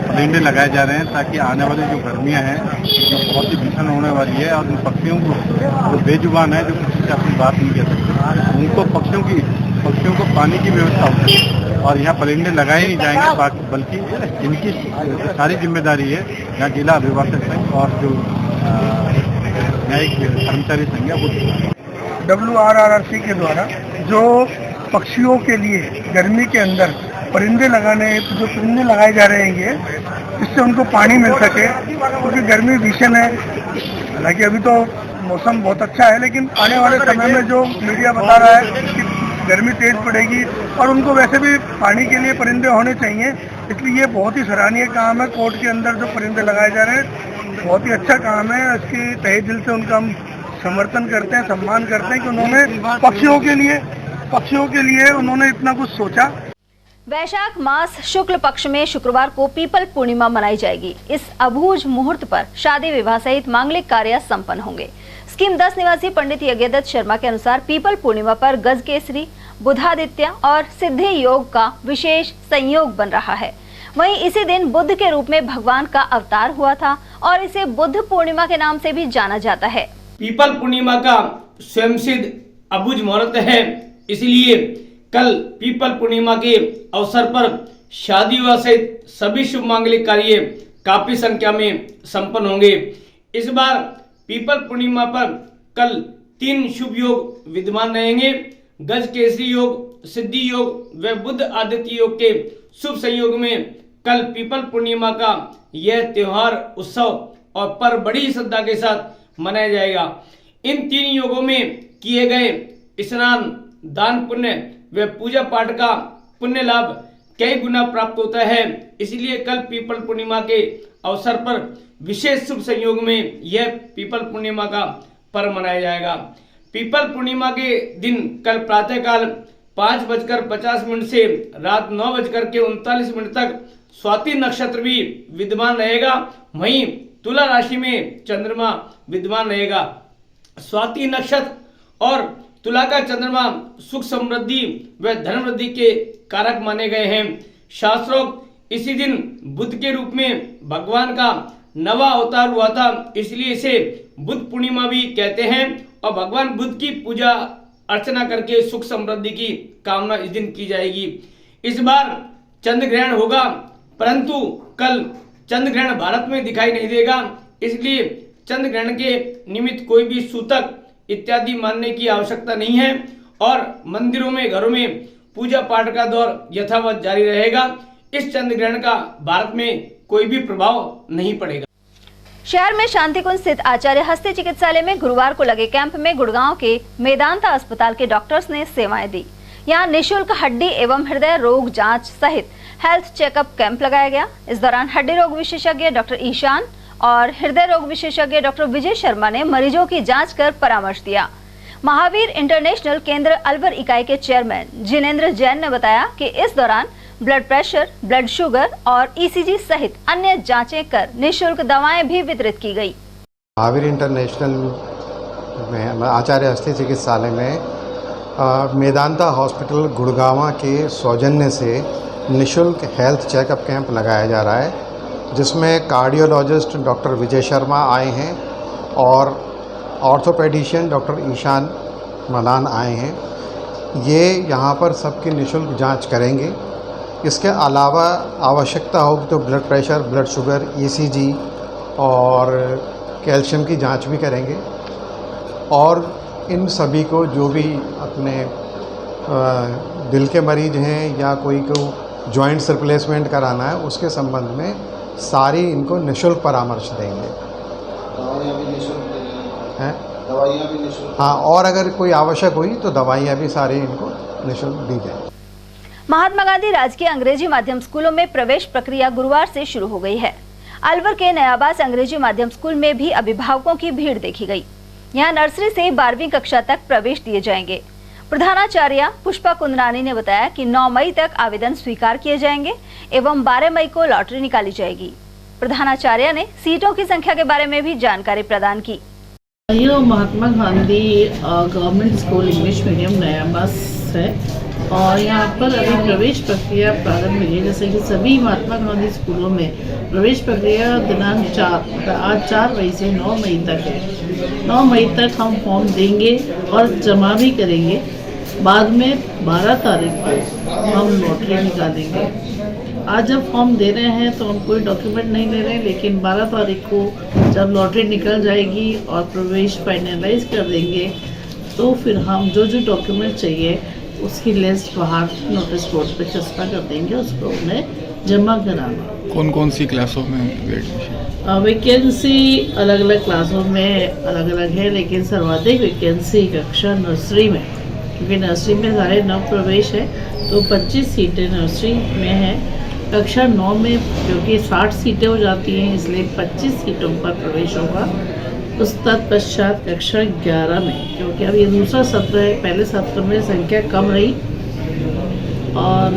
Speaker 5: परिंदे लगाए जा रहे हैं, ताकि आने वाली जो गर्मियां हैं जो बहुत ही भीषण होने वाली है, और उन पक्षियों को जो बेजुबान है, जो किसी से अपनी बात नहीं कह सकते, उनको पक्षियों को पानी की व्यवस्था हो सके। और यहाँ परिंदे लगाए नहीं जाएंगे, बल्कि इनकी सारी जिम्मेदारी है यहाँ जिला अभिभाषक संघ और जो न्यायिक कर्मचारी संघ है वो
Speaker 6: WRRC के द्वारा जो पक्षियों के लिए गर्मी के अंदर परिंदे लगाए जा रहे हैं, इससे उनको पानी मिल सके, क्योंकि गर्मी भीषण है। हालांकि अभी तो मौसम बहुत अच्छा है, लेकिन आने वाले समय में जो मीडिया बता रहा है कि गर्मी तेज पड़ेगी और उनको वैसे भी पानी के लिए परिंदे होने चाहिए, इसलिए ये बहुत ही सराहनीय काम है। कोर्ट के अंदर जो परिंदे लगाए जा रहे हैं बहुत ही अच्छा काम है। इसकी तहे दिल से उनका हम समर्थन करते हैं, सम्मान करते हैं कि उन्होंने पक्षियों के लिए उन्होंने इतना कुछ सोचा।
Speaker 2: वैशाख मास शुक्ल पक्ष में शुक्रवार को पीपल पूर्णिमा मनाई जाएगी। इस अबूझ मुहूर्त पर शादी विवाह सहित मांगलिक कार्य संपन्न होंगे। स्कीम 10 निवासी पंडित यज्ञदत्त शर्मा के अनुसार पीपल पूर्णिमा पर गज केसरी, बुधादित्य और सिद्धि योग का विशेष संयोग बन रहा है। वहीं इसी दिन बुद्ध के रूप में भगवान का अवतार हुआ था और इसे बुद्ध पूर्णिमा के नाम से भी जाना जाता है।
Speaker 15: पीपल पूर्णिमा का स्वयं सिद्ध अबूझ मुहूर्त है, इसलिए कल पीपल पूर्णिमा के अवसर पर शादी विवाह सहित सभी शुभ मांगलिक कार्य काफी संख्या में संपन्न होंगे। इस बार पीपल पूर्णिमा पर कल 3 शुभ योग विद्यमान रहेंगे। गज केसरी योग, सिद्धि योग व बुद्ध आदित्य योग के शुभ संयोग में कल पीपल पूर्णिमा का यह त्योहार, उत्सव और पर्व बड़ी श्रद्धा के साथ मनाया जाएगा। इन 3 योगों में किए गए स्नान, दान पुण्य व पूजा पाठ का पुण्य लाभ कई गुना प्राप्त होता है। इसलिए कल पीपल पूर्णिमा के अवसर पर विशेष शुभ संयोग में यह पीपल पूर्णिमा का पर्व मनाया जाएगा। पीपल पूर्णिमा के दिन कल प्रातःकाल 5:50 से रात 9:39 तक स्वाति नक्षत्र भी विद्यमान रहेगा। वहीं तुला राशि में चंद्रमा विद्यमान रहेगा। स्वाति नक्षत्र और तुला का चंद्रमा सुख समृद्धि व धन वृद्धि के कारक माने गए हैं। शास्त्रोक्त इसी दिन बुद्ध के रूप में भगवान का नवा अवतार हुआ था, इसलिए इसे बुद्ध पूर्णिमा भी कहते हैं और भगवान बुद्ध की पूजा अर्चना करके सुख समृद्धि की कामना इस दिन की जाएगी। इस बार चंद्र ग्रहण होगा, परंतु कल चंद्र ग्रहण भारत में दिखाई नहीं देगा, इसलिए चंद्र ग्रहण के निमित्त कोई भी सूतक इत्यादि मानने की आवश्यकता नहीं है और मंदिरों में, घरों में पूजा पाठ का दौर यथावत जारी रहेगा। इस चंद्र ग्रहण का भारत में कोई भी प्रभाव नहीं पड़ेगा।
Speaker 2: शहर में शांतिकुंज स्थित आचार्य हस्ती चिकित्सालय में गुरुवार को लगे कैंप में गुड़गांव के मेदांता अस्पताल के डॉक्टर्स ने सेवाएं दी। यहां निःशुल्क हड्डी एवं हृदय रोग जांच सहित हेल्थ चेकअप कैंप लगाया गया। इस दौरान हड्डी रोग विशेषज्ञ डॉक्टर ईशान और हृदय रोग विशेषज्ञ डॉक्टर विजय शर्मा ने मरीजों की जांच कर परामर्श दिया। महावीर इंटरनेशनल केंद्र अलवर इकाई के चेयरमैन जिनेंद्र जैन ने बताया कि इस दौरान ब्लड प्रेशर, ब्लड शुगर और ईसीजी सहित अन्य जांचें कर निःशुल्क दवाएं भी वितरित की गई।
Speaker 16: महावीर इंटरनेशनल में आचार्य हस्ती चिकित्सालय में मेदांता हॉस्पिटल गुड़गांव के सौजन्य से निःशुल्क हेल्थ चेकअप कैंप लगाया जा रहा है, जिसमें कार्डियोलॉजिस्ट डॉक्टर विजय शर्मा आए हैं और ऑर्थोपेडिशियन डॉक्टर ईशान मलान आए हैं। ये यहाँ पर सबकी निःशुल्क जांच करेंगे। इसके अलावा आवश्यकता होगी तो blood pressure, blood sugar, ECG और कैल्शियम की जांच भी करेंगे। और इन सभी को जो भी अपने दिल के मरीज हैं या कोई को जॉइंट्स रिप्लेसमेंट कराना है, उसके संबंध में सारी इनको निःशुल्क परामर्श देंगे। हैं दवाइयाँ भी निःशुल्क? हाँ, और अगर कोई आवश्यक हुई तो दवाइयाँ भी सारी इनको निःशुल्क दी जाएंगी।
Speaker 2: महात्मा गांधी राजकीय अंग्रेजी माध्यम स्कूलों में प्रवेश प्रक्रिया गुरुवार से शुरू हो गई है। अलवर के नयाबास अंग्रेजी माध्यम स्कूल में भी अभिभावकों की भीड़ देखी गई। यहाँ नर्सरी से 12वीं कक्षा तक प्रवेश दिए जाएंगे। प्रधानाचार्य पुष्पा कुंदरानी ने बताया कि 9 मई तक आवेदन स्वीकार किए जाएंगे एवं 12 मई को लॉटरी निकाली जाएगी। प्रधानाचार्य ने सीटों की संख्या के बारे में भी जानकारी प्रदान की।
Speaker 17: यह Mahatma Gandhi government school English medium Nayabas है और यहाँ पर अभी प्रवेश प्रक्रिया प्रारंभ हुई है। जैसे कि सभी महात्मा गांधी स्कूलों में प्रवेश प्रक्रिया दिनांक 4 आज 4 मई से 9 मई तक है। 9 मई तक हम फॉर्म देंगे और जमा भी करेंगे। बाद में 12 तारीख को हम लॉटरी निकालेंगे। आज जब फॉर्म दे रहे हैं तो हम कोई डॉक्यूमेंट नहीं ले रहे हैं, लेकिन 12 तारीख को जब लॉटरी निकल जाएगी और प्रवेश फाइनलाइज कर देंगे तो फिर हम जो जो डॉक्यूमेंट चाहिए उसकी लिस्ट बाहर नोटिस बोर्ड पे चस्पा कर देंगे, उसको उन्हें जमा कराना।
Speaker 10: कौन कौन सी क्लासों में
Speaker 17: वैकेंसी अलग अलग क्लासों में अलग अलग है, लेकिन सर्वाधिक वैकेंसी कक्षा नर्सरी में, क्योंकि नर्सरी में सारे नव प्रवेश है तो 25 सीटें नर्सरी में है। कक्षा 9 में क्योंकि 60 सीटें हो जाती हैं इसलिए 25 सीटों पर प्रवेश होगा। उस तत्पश्चात कक्षा 11 में, क्योंकि अब ये दूसरा सत्र है, पहले सत्र में संख्या कम रही और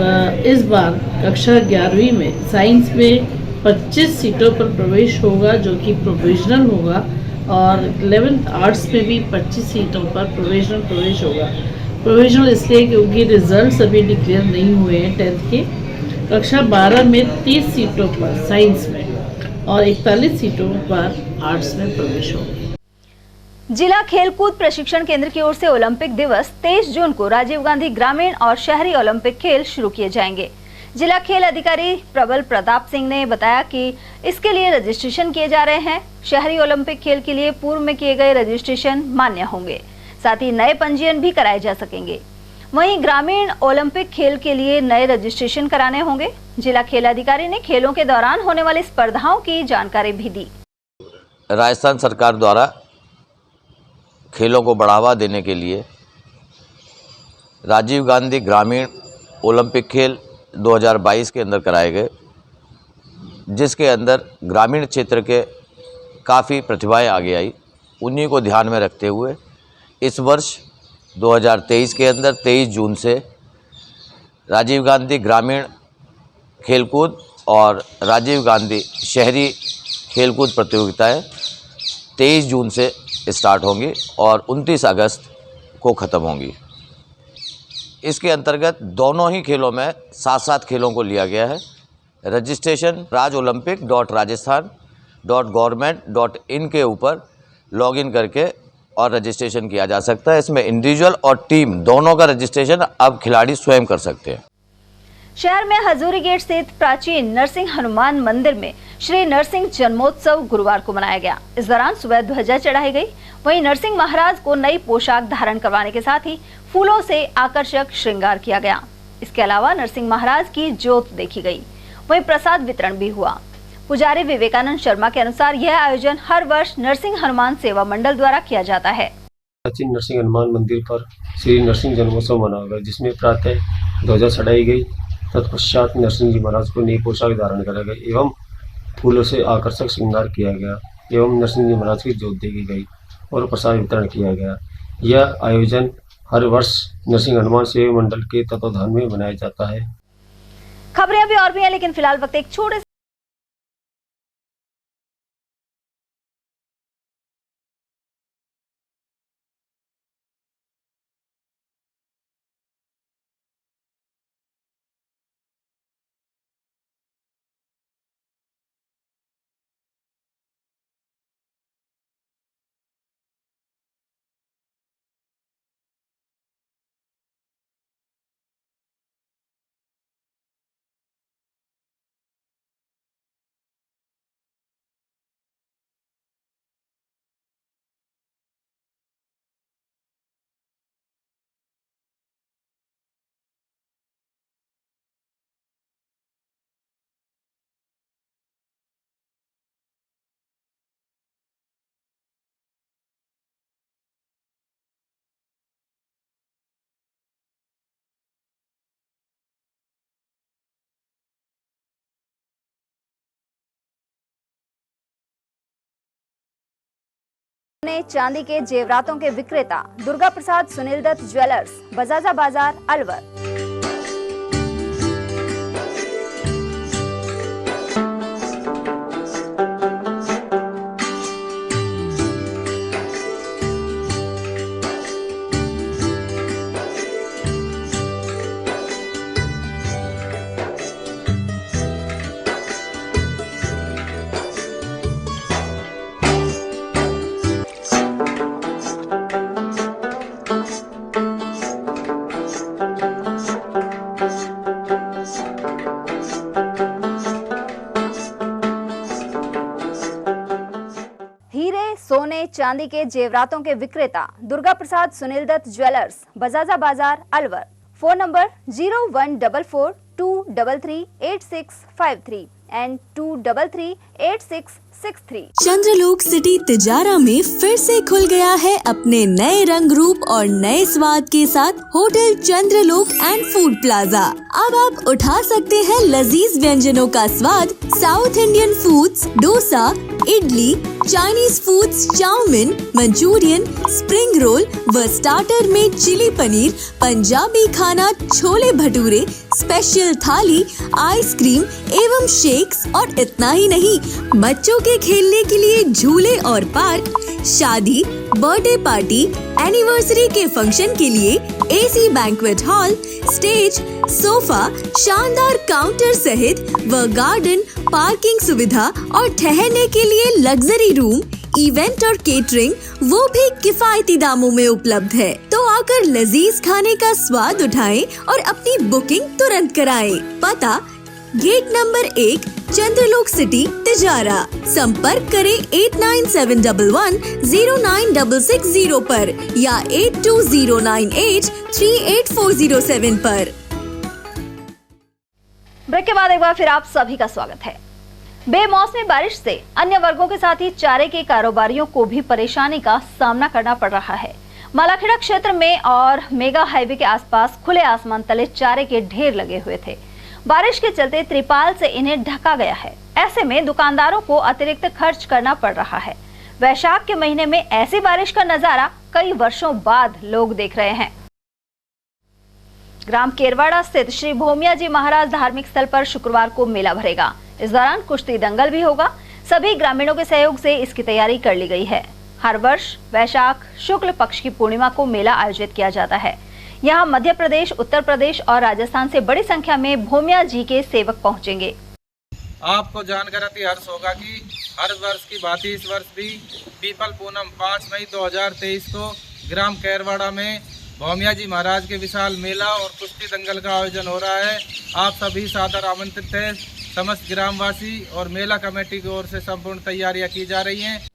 Speaker 17: इस बार कक्षा 11वीं में साइंस में 25 सीटों पर प्रवेश होगा जो कि प्रोविजनल होगा और 11th आर्ट्स में भी 25 सीटों पर प्रोविजनल प्रवेश होगा। प्रोविजनल इसलिए क्योंकि रिजल्ट्स अभी डिक्लेयर नहीं हुए हैं 10th के। कक्षा 12 में 30 सीटों पर साइंस में और 41 सीटों पर आर्ट्स में प्रवेश होगा।
Speaker 2: जिला खेलकूद प्रशिक्षण केंद्र की ओर से ओलंपिक दिवस 23 जून को राजीव गांधी ग्रामीण और शहरी ओलंपिक खेल शुरू किए जाएंगे। जिला खेल अधिकारी प्रबल प्रताप सिंह ने बताया कि इसके लिए रजिस्ट्रेशन किए जा रहे हैं। शहरी ओलंपिक खेल के लिए पूर्व में किए गए रजिस्ट्रेशन मान्य होंगे, साथ ही नए पंजीयन भी कराए जा सकेंगे। वहीं ग्रामीण ओलंपिक खेल के लिए नए रजिस्ट्रेशन कराने होंगे। जिला खेल अधिकारी ने खेलों के दौरान होने वाली स्पर्धाओं की जानकारी भी दी।
Speaker 18: राजस्थान सरकार द्वारा खेलों को बढ़ावा देने के लिए राजीव गांधी ग्रामीण ओलंपिक खेल 2022 के अंदर कराए गए, जिसके अंदर ग्रामीण क्षेत्र के काफ़ी प्रतिभाएं आगे आई। उन्हीं को ध्यान में रखते हुए इस वर्ष 2023 के अंदर 23 जून से राजीव गांधी ग्रामीण खेलकूद और राजीव गांधी शहरी खेलकूद प्रतियोगिताएं 23 जून से स्टार्ट होंगी और 29 अगस्त को ख़त्म होंगी। इसके अंतर्गत दोनों ही खेलों में 7-7 खेलों को लिया गया है। रजिस्ट्रेशन rajolympic.rajasthan.government.in के ऊपर लॉगिन करके और रजिस्ट्रेशन किया जा सकता है। इसमें इंडिविजुअल और टीम दोनों का रजिस्ट्रेशन अब खिलाड़ी स्वयं कर सकते हैं।
Speaker 2: शहर में हजूरी गेट स्थित प्राचीन नरसिंह हनुमान मंदिर में श्री नरसिंह जन्मोत्सव गुरुवार को मनाया गया। इस दौरान सुबह ध्वजा चढ़ाई गई। वहीं नरसिंह महाराज को नई पोशाक धारण करवाने के साथ ही फूलों से आकर्षक श्रृंगार किया गया। इसके अलावा नरसिंह महाराज की ज्योत देखी गई। वहीं प्रसाद वितरण भी हुआ। पुजारी विवेकानंद शर्मा के अनुसार यह आयोजन हर वर्ष नरसिंह हनुमान सेवा मंडल द्वारा किया जाता है।
Speaker 19: प्राचीन नरसिंह हनुमान मंदिर पर श्री नरसिंह जन्मोत्सव मनाया गया, जिसमें प्रातः ध्वजा चढ़ाई गई। तत्पश्चात नरसिंह जी महाराज को नई पोशाक धारण करा गया एवं फूलों से आकर्षक श्रृंगार किया गया एवं नरसिंह जी महाराज की ज्योत देखी गई और प्रसाद वितरण किया गया। यह आयोजन हर वर्ष नरसिंह हनुमान सेवा मंडल के तत्वाधान में मनाया जाता है।
Speaker 2: खबरें अभी और भी हैं, लेकिन फिलहाल वक्त एक छोटे सोने चांदी के जेवरातों के विक्रेता दुर्गा प्रसाद सुनील दत्त ज्वेलर्स, बजाजा बाजार, अलवर। सोने चांदी के जेवरातों के विक्रेता दुर्गा प्रसाद सुनील दत्त ज्वेलर्स, बजाजा बाजार, Alwar. Phone number 0144233863 and 2338663।
Speaker 20: Chandralok city Tijara में फिर से खुल गया है अपने नए रंग रूप और नए स्वाद के साथ hotel Chandralok and food plaza. अब आप उठा सकते हैं लजीज व्यंजनों का स्वाद। South Indian foods, dosa, idli, Chinese foods, chowmein, Manchurian, spring roll व स्टार्टर में चिली पनीर, पंजाबी खाना, छोले भटूरे, स्पेशल थाली, आइसक्रीम एवं शेक्स और इतना ही नहीं, बच्चों के खेलने के लिए झूले और पार्क, शादी, बर्थडे पार्टी, एनिवर्सरी के फंक्शन के लिए AC banquet hall, stage, sofa, शानदार काउंटर सहित व गार्डन, पार्किंग सुविधा और ठहरने के लिए लग्जरी रूम, इवेंट और केटरिंग वो भी किफायती दामों में उपलब्ध है। तो आकर लजीज खाने का स्वाद उठाएं और अपनी बुकिंग तुरंत कराएं। पता गेट नंबर 1, चंद्रलोक सिटी, तिजारा। संपर्क करें 8971109660 पर या 8209838407 पर।
Speaker 2: ब्रेक के बाद एक बार फिर आप सभी का स्वागत है। बेमौसमी बारिश से अन्य वर्गों के साथ ही चारे के कारोबारियों को भी परेशानी का सामना करना पड़ रहा है। मालाखेड़ा क्षेत्र में और मेगा हाईवे के आसपास खुले आसमान तले चारे के ढेर लगे हुए थे। बारिश के चलते त्रिपाल से इन्हें ढका गया है। ऐसे में दुकानदारों को अतिरिक्त खर्च करना पड़ रहा है। वैशाख के महीने में ऐसी बारिश का नजारा कई वर्षों बाद लोग देख रहे हैं। ग्राम केरवाड़ा स्थित श्री भोमिया जी महाराज धार्मिक स्थल पर शुक्रवार को मेला भरेगा। इस दौरान कुश्ती दंगल भी होगा। सभी ग्रामीणों के सहयोग से इसकी तैयारी कर ली गई है। हर वर्ष वैशाख शुक्ल पक्ष की पूर्णिमा को मेला आयोजित किया जाता है। यहाँ मध्य प्रदेश, उत्तर प्रदेश और राजस्थान से बड़ी संख्या में भोमिया जी के सेवक पहुँचेंगे।
Speaker 21: आपको जानकर अति हर्ष होगा कि हर वर्ष की भांति इस वर्ष भी पीपल पूनम 5 मई 2023 को ग्राम केरवाड़ा में भोमिया जी महाराज के विशाल मेला और कुश्ती दंगल का आयोजन हो रहा है। आप सभी सादर आमंत्रित हैं। समस्त ग्रामवासी और मेला कमेटी की ओर से संपूर्ण तैयारियां की जा रही हैं।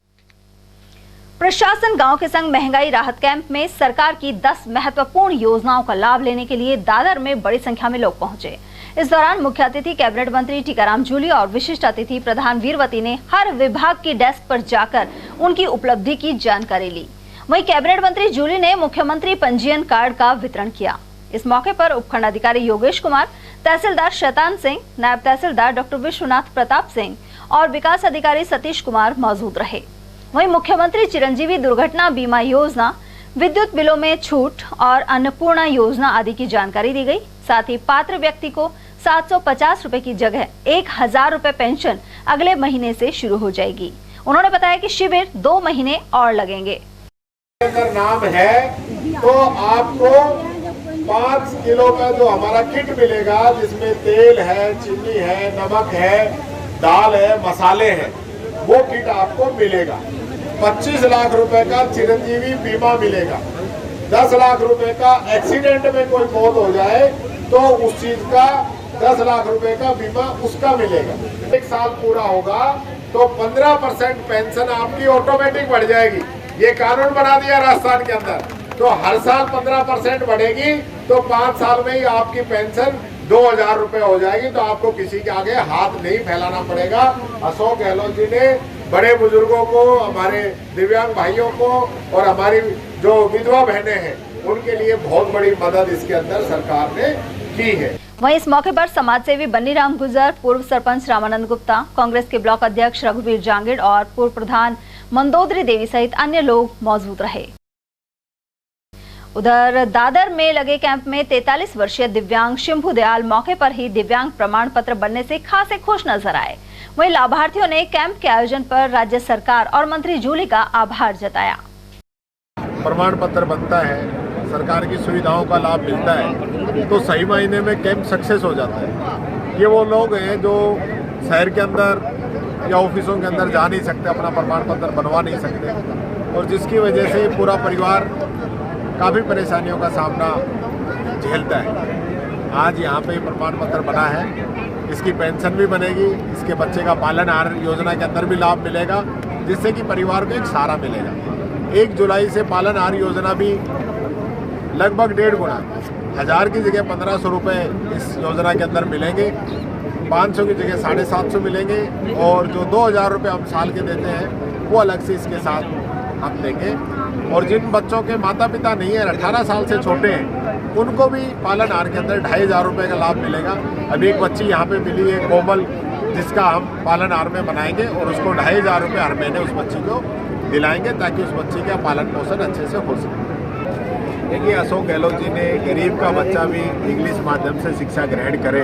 Speaker 2: प्रशासन गांव के संग महंगाई राहत कैंप में सरकार की 10 महत्वपूर्ण योजनाओं का लाभ लेने के लिए दादर में बड़ी संख्या में लोग पहुंचे। इस दौरान मुख्य अतिथि कैबिनेट मंत्री टीकाराम जूली और विशिष्ट अतिथि प्रधान वीरवती ने हर विभाग की डेस्क पर जाकर उनकी उपलब्धि की जानकारी ली। वहीं कैबिनेट मंत्री जूली ने मुख्यमंत्री पंजीयन कार्ड का वितरण किया। इस मौके पर उपखंड अधिकारी योगेश कुमार, तहसीलदार शैतान सिंह, नायब तहसीलदार डॉक्टर विश्वनाथ प्रताप सिंह और विकास अधिकारी सतीश कुमार मौजूद रहे। वहीं मुख्यमंत्री चिरंजीवी दुर्घटना बीमा योजना, विद्युत बिलों में छूट और अन्नपूर्णा योजना आदि की जानकारी दी गई। साथ ही पात्र व्यक्ति को 750 रुपए की जगह 1000 रुपए पेंशन अगले महीने से शुरू हो जाएगी। उन्होंने बताया कि शिविर 2 महीने और लगेंगे।
Speaker 22: अगर नाम है तो आपको 5 किलो का जो हमारा किट मिलेगा, जिसमें तेल है, चीनी है, नमक है, दाल है, मसाले हैं, वो किट आपको मिलेगा। 25 लाख रुपए का चिरंजीवी बीमा मिलेगा। 10 लाख रुपए का एक्सीडेंट में कोई मौत हो जाए तो उस चीज का 10 लाख रुपए का बीमा उसका मिलेगा। 1 साल पूरा होगा तो 15% पेंशन आपकी ऑटोमेटिक बढ़ जाएगी। ये कानून बना दिया राजस्थान के अंदर। तो हर साल 15% बढ़ेगी तो 5 साल में ही आपकी पेंशन 2000 रुपए हो जाएगी। तो आपको किसी के आगे हाथ नहीं फैलाना पड़ेगा। अशोक गहलोत जी ने बड़े बुजुर्गों को, हमारे दिव्यांग भाइयों को और हमारी जो विधवा बहनें हैं उनके लिए बहुत बड़ी मदद इसके अंदर सरकार ने की है।
Speaker 2: वहीं इस मौके पर समाजसेवी बन्नी राम गुर्जर, पूर्व सरपंच रामानंद गुप्ता, कांग्रेस के ब्लॉक अध्यक्ष रघुवीर जांगिड़ और पूर्व प्रधान मंदोदरी देवी सहित अन्य लोग मौजूद रहे। उधर दादर में लगे कैंप में 43 वर्षीय दिव्यांग शंभू दयाल मौके पर ही दिव्यांग प्रमाण पत्र बनने से खासे खुश नजर आए। वहीं लाभार्थियों ने कैंप के आयोजन पर राज्य सरकार और मंत्री जूली का आभार जताया।
Speaker 22: प्रमाण पत्र बनता है, सरकार की सुविधाओं का लाभ मिलता है तो सही मायने में कैंप सक्सेस हो जाता है। ये वो लोग हैं जो शहर के अंदर या ऑफिसों के अंदर जा नहीं सकते, अपना प्रमाण पत्र बनवा नहीं सकते और जिसकी वजह से पूरा परिवार काफ़ी परेशानियों का सामना झेलता है। आज यहाँ पे प्रमाण पत्र बना है, इसकी पेंशन भी बनेगी, इसके बच्चे का पालनहार योजना के अंदर भी लाभ मिलेगा जिससे कि परिवार को एक सहारा मिलेगा। 1 जुलाई से पालनहार योजना भी लगभग 1.5 गुना, 1000 की जगह 1500 रुपये इस योजना के अंदर मिलेंगे, 500 की जगह 750 मिलेंगे और जो 2000 रुपये हम साल के देते हैं वो अलग से इसके साथ हम देंगे। और जिन बच्चों के माता पिता नहीं है, 18 साल से छोटे हैं, उनको भी पालनहार के अंदर 2500 रुपये का लाभ मिलेगा। अभी एक बच्ची यहाँ पे मिली है कोमल, जिसका हम पालनहार में बनाएंगे और उसको 2500 रुपये हर महीने उस बच्ची को दिलाएंगे ताकि उस बच्ची का पालन पोषण अच्छे से हो सके। देखिए, अशोक गहलोत जी ने गरीब का बच्चा भी इंग्लिश माध्यम से शिक्षा ग्रहण करे,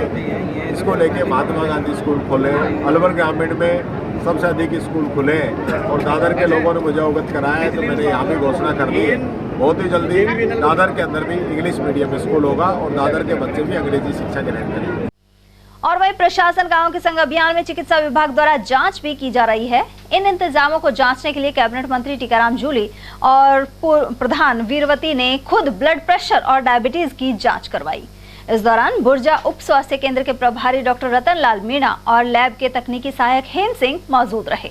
Speaker 22: इसको लेके महात्मा गांधी स्कूल खोले, अलवर ग्रामीण में सबसे अधिक स्कूल खुले और दादर के लोगों ने मुझे अवगत कराया है तो मैंने यहाँ भी घोषणा कर दी है। बहुत ही जल्दी दादर के अंदर भी इंग्लिश मीडियम स्कूल होगा और दादर के बच्चे भी अंग्रेजी शिक्षा ग्रहण करेंगे।
Speaker 2: और वहीं प्रशासन गांव के संग अभियान में चिकित्सा विभाग द्वारा जांच भी की जा रही है। इन इंतजामों को जांचने के लिए कैबिनेट मंत्री टीकाराम जूली और प्रधान वीरवती ने खुद ब्लड प्रेशर और डायबिटीज की जांच करवाई। इस दौरान बुर्जा उप स्वास्थ्य केंद्र के प्रभारी डॉक्टर रतन लाल मीणा और लैब के तकनीकी सहायक हेम सिंह मौजूद रहे।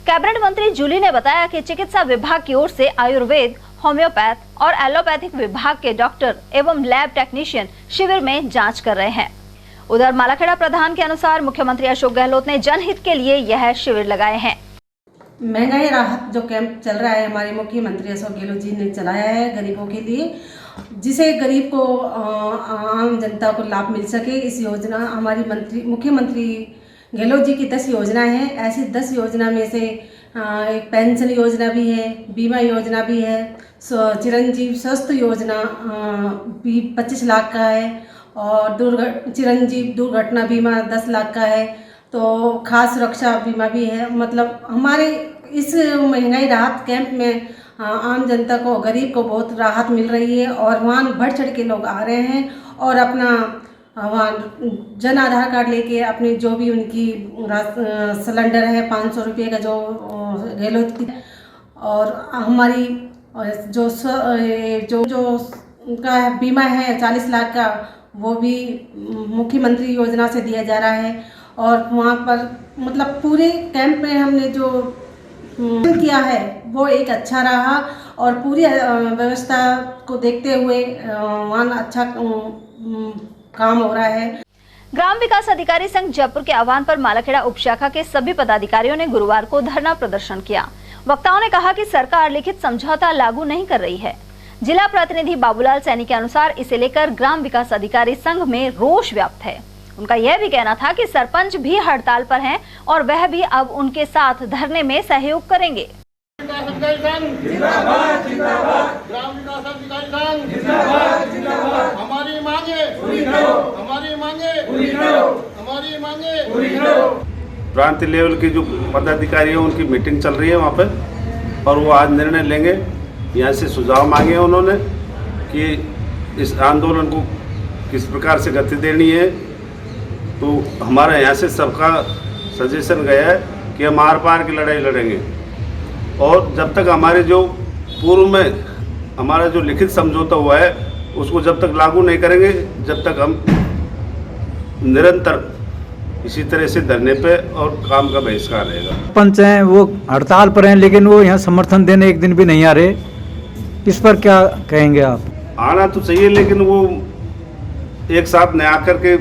Speaker 2: कैबिनेट मंत्री जूली ने बताया कि चिकित्सा विभाग की ओर से आयुर्वेद, होम्योपैथ और एलोपैथिक विभाग के डॉक्टर एवं लैब टेक्नीशियन शिविर में जांच कर रहे हैं। उधर मालाखेड़ा प्रधान के अनुसार मुख्यमंत्री अशोक गहलोत ने जनहित के लिए यह शिविर लगाए हैं।
Speaker 1: महंगाई राहत जो कैंप चल रहा है हमारे मुख्यमंत्री अशोक गहलोत जी ने चलाया है गरीबों के लिए, जिसे गरीब को आम जनता को लाभ मिल सके। इस योजना हमारी मुख्यमंत्री गहलोत जी की 10 योजना है। ऐसी 10 योजना में से एक पेंशन योजना भी है, बीमा योजना भी है, चिरंजीव स्वास्थ्य योजना भी 25 लाख का है और चिरंजीव दुर्घटना बीमा 10 लाख का है, तो खास सुरक्षा बीमा भी है। मतलब हमारे इस महंगाई राहत कैंप में आम जनता को, गरीब को बहुत राहत मिल रही है और वहाँ बढ़ चढ़ के लोग आ रहे हैं और अपना वहाँ जन आधार कार्ड लेके अपने जो भी उनकी सिलेंडर है 500 रुपये का जो गहलोत की, और हमारी जो उनका बीमा है 40 लाख का, वो भी मुख्यमंत्री योजना से दिया जा रहा है। और वहाँ पर मतलब पूरे कैंप में हमने जो किया है वो एक अच्छा रहा और पूरी व्यवस्था को देखते हुए वहाँ अच्छा काम हो रहा है।
Speaker 2: ग्राम विकास अधिकारी संघ जयपुर के आह्वान पर मालाखेड़ा उपशाखा के सभी पदाधिकारियों ने गुरुवार को धरना प्रदर्शन किया। वक्ताओं ने कहा कि सरकार लिखित समझौता लागू नहीं कर रही है। जिला प्रतिनिधि बाबूलाल सैनी के अनुसार इसे लेकर ग्राम विकास अधिकारी संघ में रोष व्याप्त है। उनका यह भी कहना था कि सरपंच भी हड़ताल पर हैं और वह भी अब उनके साथ धरने में सहयोग करेंगे।
Speaker 22: हमारी मांगे
Speaker 4: प्रांतीय लेवल की जो पदाधिकारी है उनकी मीटिंग चल रही है वहाँ पर और वो आज निर्णय लेंगे। यहाँ से सुझाव मांगे उन्होंने कि इस आंदोलन को किस प्रकार से गति देनी है। तो हमारा यहाँ से सबका सजेशन गया है कि हम आर पार की लड़ाई लड़ेंगे और जब तक हमारे जो पूर्व में हमारा जो लिखित समझौता हुआ है उसको जब तक लागू नहीं करेंगे, जब तक हम निरंतर इसी तरह से धरने पे और काम का बहिष्कार रहेगा।
Speaker 23: पंच हैं वो हड़ताल पर हैं लेकिन वो यहाँ समर्थन देने एक दिन भी नहीं आ रहे, इस पर क्या कहेंगे आप?
Speaker 4: आना तो चाहिए लेकिन वो एक साथ नहीं आकर के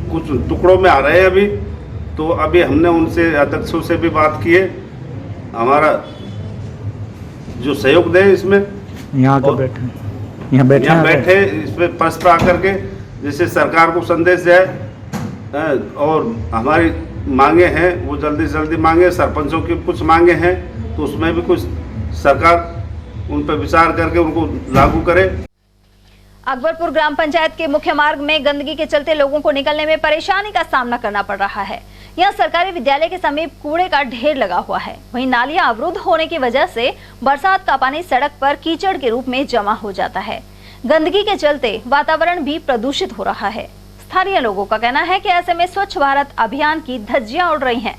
Speaker 4: कुछ टुकड़ों में आ रहे हैं अभी। तो अभी हमने उनसे अध्यक्षों से भी बात की है, हमारा जो सहयोग दे इसमें।
Speaker 23: यहाँ बैठे
Speaker 4: इसमें परस्पर आकर के जैसे सरकार को संदेश जाए और हमारी मांगे हैं वो जल्दी से जल्दी मांगे। सरपंचों की कुछ मांगे हैं तो उसमें भी कुछ सरकार उन पर विचार करके उनको लागू करे।
Speaker 2: अकबरपुर ग्राम पंचायत के मुख्य मार्ग में गंदगी के चलते लोगों को निकलने में परेशानी का सामना करना पड़ रहा है। यहाँ सरकारी विद्यालय के समीप कूड़े का ढेर लगा हुआ है। वहीं नालियां अवरुद्ध होने की वजह से बरसात का पानी सड़क पर कीचड़ के रूप में जमा हो जाता है। गंदगी के चलते वातावरण भी प्रदूषित हो रहा है। स्थानीय लोगों का कहना है कि ऐसे में स्वच्छ भारत अभियान की धज्जियां उड़ रही हैं।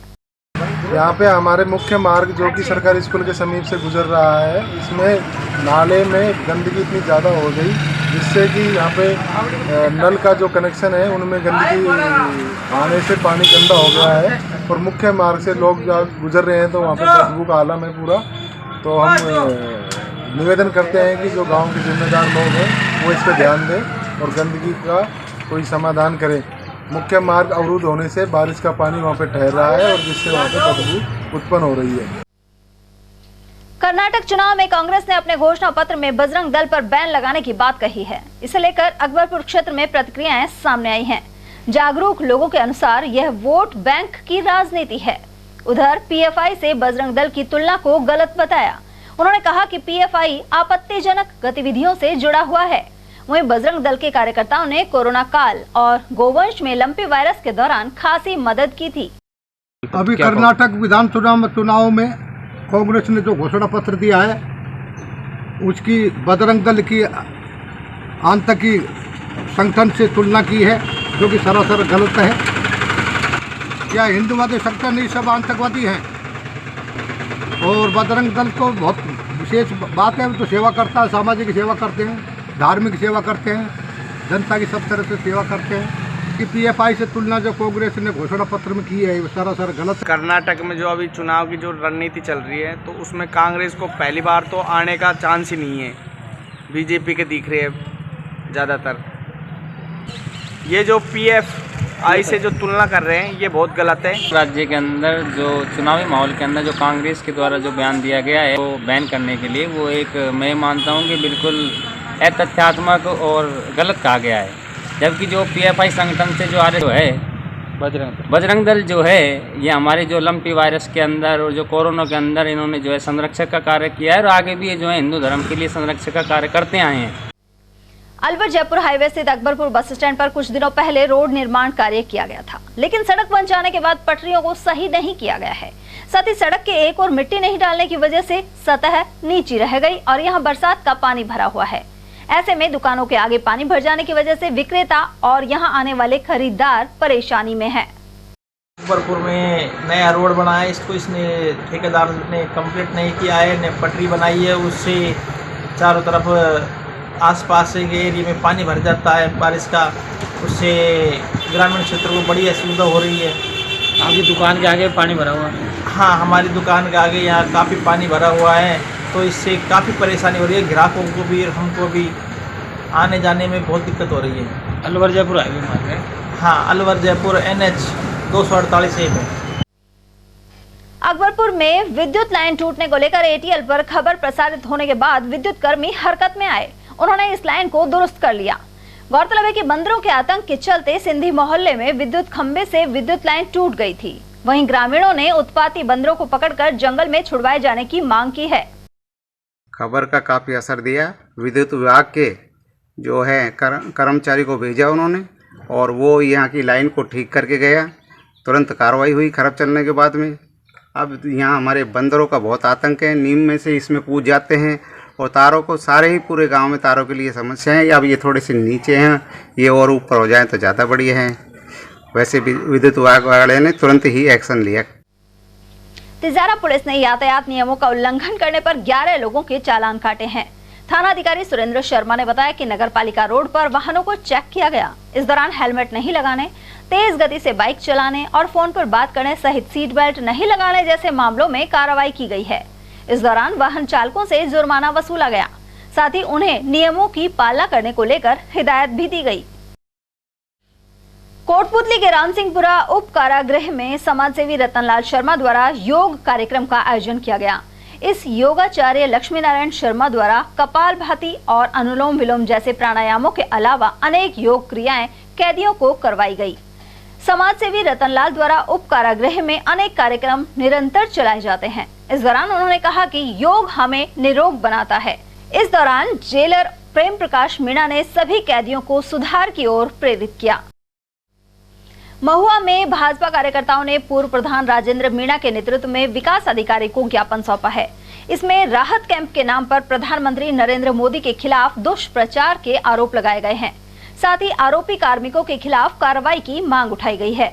Speaker 3: यहाँ पे हमारे मुख्य मार्ग जो कि सरकारी स्कूल के समीप से गुजर रहा है, इसमें नाले में गंदगी इतनी ज़्यादा हो गई जिससे कि यहाँ पे नल का जो कनेक्शन है उनमें गंदगी आने से पानी गंदा हो गया है और मुख्य मार्ग से लोग गुजर रहे हैं तो वहाँ पे बदबू का आलम है पूरा। तो हम निवेदन करते हैं कि जो गांव के जिम्मेदार लोग हैं वो इस पर ध्यान दें और गंदगी का कोई समाधान करें। मुख्य मार्ग अवरुद्ध होने से बारिश का पानी वहाँ पे ठहर रहा है और जिससे वहाँ पे बदबू उत्पन्न हो रही है।
Speaker 2: कर्नाटक चुनाव में कांग्रेस ने अपने घोषणा पत्र में बजरंग दल पर बैन लगाने की बात कही है। इसे लेकर अकबरपुर क्षेत्र में प्रतिक्रियाएं सामने आई हैं। जागरूक लोगों के अनुसार यह वोट बैंक की राजनीति है। उधर पीएफआई से बजरंग दल की तुलना को गलत बताया। उन्होंने कहा कि पीएफआई आपत्तिजनक गतिविधियों से जुड़ा हुआ है। वहीं बजरंग दल के कार्यकर्ताओं ने कोरोना काल और गोवंश में लंपी वायरस के दौरान खासी मदद की थी।
Speaker 6: अभी कर्नाटक विधानसभा चुनाव में कांग्रेस ने जो घोषणा पत्र दिया है उसकी बजरंग दल की आतंकी संगठन से तुलना की है, जो कि सरासर गलत है। क्या हिंदुवादी संगठन ये सब आतंकवादी हैं? और बजरंग दल को बहुत विशेष बात है, तो सेवा करता है, सामाजिक सेवा करते हैं, धार्मिक सेवा करते हैं, जनता की सब तरह से सेवा करते हैं। कि पीएफआई से तुलना जो कांग्रेस ने घोषणा पत्र में की है वो सरासर गलत।
Speaker 7: कर्नाटक में जो अभी चुनाव की जो रणनीति चल रही है तो उसमें कांग्रेस को पहली बार तो आने का चांस ही नहीं है। बीजेपी के दिख रहे हैं ज़्यादातर। ये जो पीएफआई से जो तुलना कर रहे हैं ये बहुत गलत है।
Speaker 12: राज्य के अंदर जो चुनावी माहौल के अंदर जो कांग्रेस के द्वारा जो बयान दिया गया है वो बैन करने के लिए, वो एक मैं मानता हूँ कि बिल्कुल अतथ्यात्मक और गलत कहा गया है। जबकि जो पीएफआई संगठन से जो आ रहे है बजरंग दल जो है ये हमारे जो लंपी वायरस के अंदर और जो कोरोना के अंदर इन्होंने जो है संरक्षक का कार्य किया है और आगे भी ये जो है हिंदू धर्म के लिए संरक्षक का कार्य करते आए हैं।
Speaker 2: अलवर जयपुर हाईवे स्थित अकबरपुर बस स्टैंड पर कुछ दिनों पहले रोड निर्माण कार्य किया गया था, लेकिन सड़क बन जाने के बाद पटरियों को सही नहीं किया गया है। साथ ही सड़क के एक और मिट्टी नहीं डालने की वजह से सतह नीची रह गई और यहाँ बरसात का पानी भरा हुआ है। ऐसे में दुकानों के आगे पानी भर जाने की वजह से विक्रेता और यहाँ आने वाले खरीदार परेशानी में हैं।
Speaker 8: अकबरपुर में नया रोड बना है, इसने ठेकेदार ने कंप्लीट नहीं किया है, ने पटरी बनाई है, उससे चारों तरफ आसपास के एरिया में पानी भर जाता है बारिश का, उससे ग्रामीण क्षेत्र को बड़ी असुविधा हो रही है।
Speaker 12: आपकी दुकान के आगे पानी भरा हुआ है?
Speaker 8: हाँ, हमारी दुकान के आगे यहाँ काफ़ी पानी भरा हुआ है, तो इससे काफ़ी परेशानी हो रही है। ग्राहकों को भी और हमको भी आने जाने में बहुत दिक्कत हो रही है।
Speaker 12: अलवर जयपुर हाईवे मार्ग?
Speaker 8: हाँ, अलवर जयपुर NH 248 है।
Speaker 2: अकबरपुर में विद्युत लाइन टूटने को लेकर ATL पर खबर प्रसारित होने के बाद विद्युत कर्मी हरकत में आए। उन्होंने इस लाइन को दुरुस्त कर लिया। गौरतलब है कि बंदरों के आतंक के चलते सिंधी मोहल्ले में विद्युत खंभे से विद्युत लाइन टूट गई थी। वहीं ग्रामीणों ने उत्पाती बंदरों को पकड़कर जंगल में छुड़वाए जाने की मांग की है।
Speaker 9: खबर का काफ़ी असर दिया। विद्युत विभाग के जो है कर्मचारी को भेजा उन्होंने और वो यहाँ की लाइन को ठीक करके गया। तुरंत कार्रवाई हुई खराब चलने के बाद में। अब यहाँ हमारे बंदरों का बहुत आतंक है, नीम में से इसमें कूद जाते हैं और तारों को सारे ही पूरे गांव में तारों के लिए समस्या है। अब ये थोड़े से नीचे हैं, ये और ऊपर हो जाए तो ज़्यादा बढ़िया है। वैसे भी विद्युत विभाग वाले ने तुरंत ही एक्शन लिया।
Speaker 2: तिजारा पुलिस ने यातायात नियमों का उल्लंघन करने पर 11 लोगों के चालान काटे हैं। थाना अधिकारी सुरेंद्र शर्मा ने बताया कि नगरपालिका रोड पर वाहनों को चेक किया गया। इस दौरान हेलमेट नहीं लगाने, तेज गति से बाइक चलाने और फोन पर बात करने सहित सीट बेल्ट नहीं लगाने जैसे मामलों में कार्रवाई की गई है। इस दौरान वाहन चालकों से जुर्माना वसूला गया, साथ ही उन्हें नियमों की पालना करने को लेकर हिदायत भी दी गई। कोटपुतली के रामसिंहपुरा उप कारागृह में समाजसेवी रतनलाल शर्मा द्वारा योग कार्यक्रम का आयोजन किया गया। इस योगाचार्य लक्ष्मी नारायण शर्मा द्वारा कपालभाति और अनुलोम विलोम जैसे प्राणायामों के अलावा अनेक योग क्रियाएं कैदियों को करवाई गई। समाज सेवी रतनलाल द्वारा उप कारागृह में अनेक कार्यक्रम निरंतर चलाए जाते हैं। इस दौरान उन्होंने कहा कि योग हमें निरोग बनाता है। इस दौरान जेलर प्रेम प्रकाश मीणा ने सभी कैदियों को सुधार की ओर प्रेरित किया। महुआ में भाजपा कार्यकर्ताओं ने पूर्व प्रधान राजेंद्र मीणा के नेतृत्व में विकास अधिकारी को ज्ञापन सौंपा है। इसमें राहत कैंप के नाम पर प्रधानमंत्री नरेंद्र मोदी के खिलाफ दुष्प्रचार के आरोप लगाए गए हैं। साथ ही आरोपी कार्मिकों के खिलाफ कार्रवाई की मांग उठाई गई है।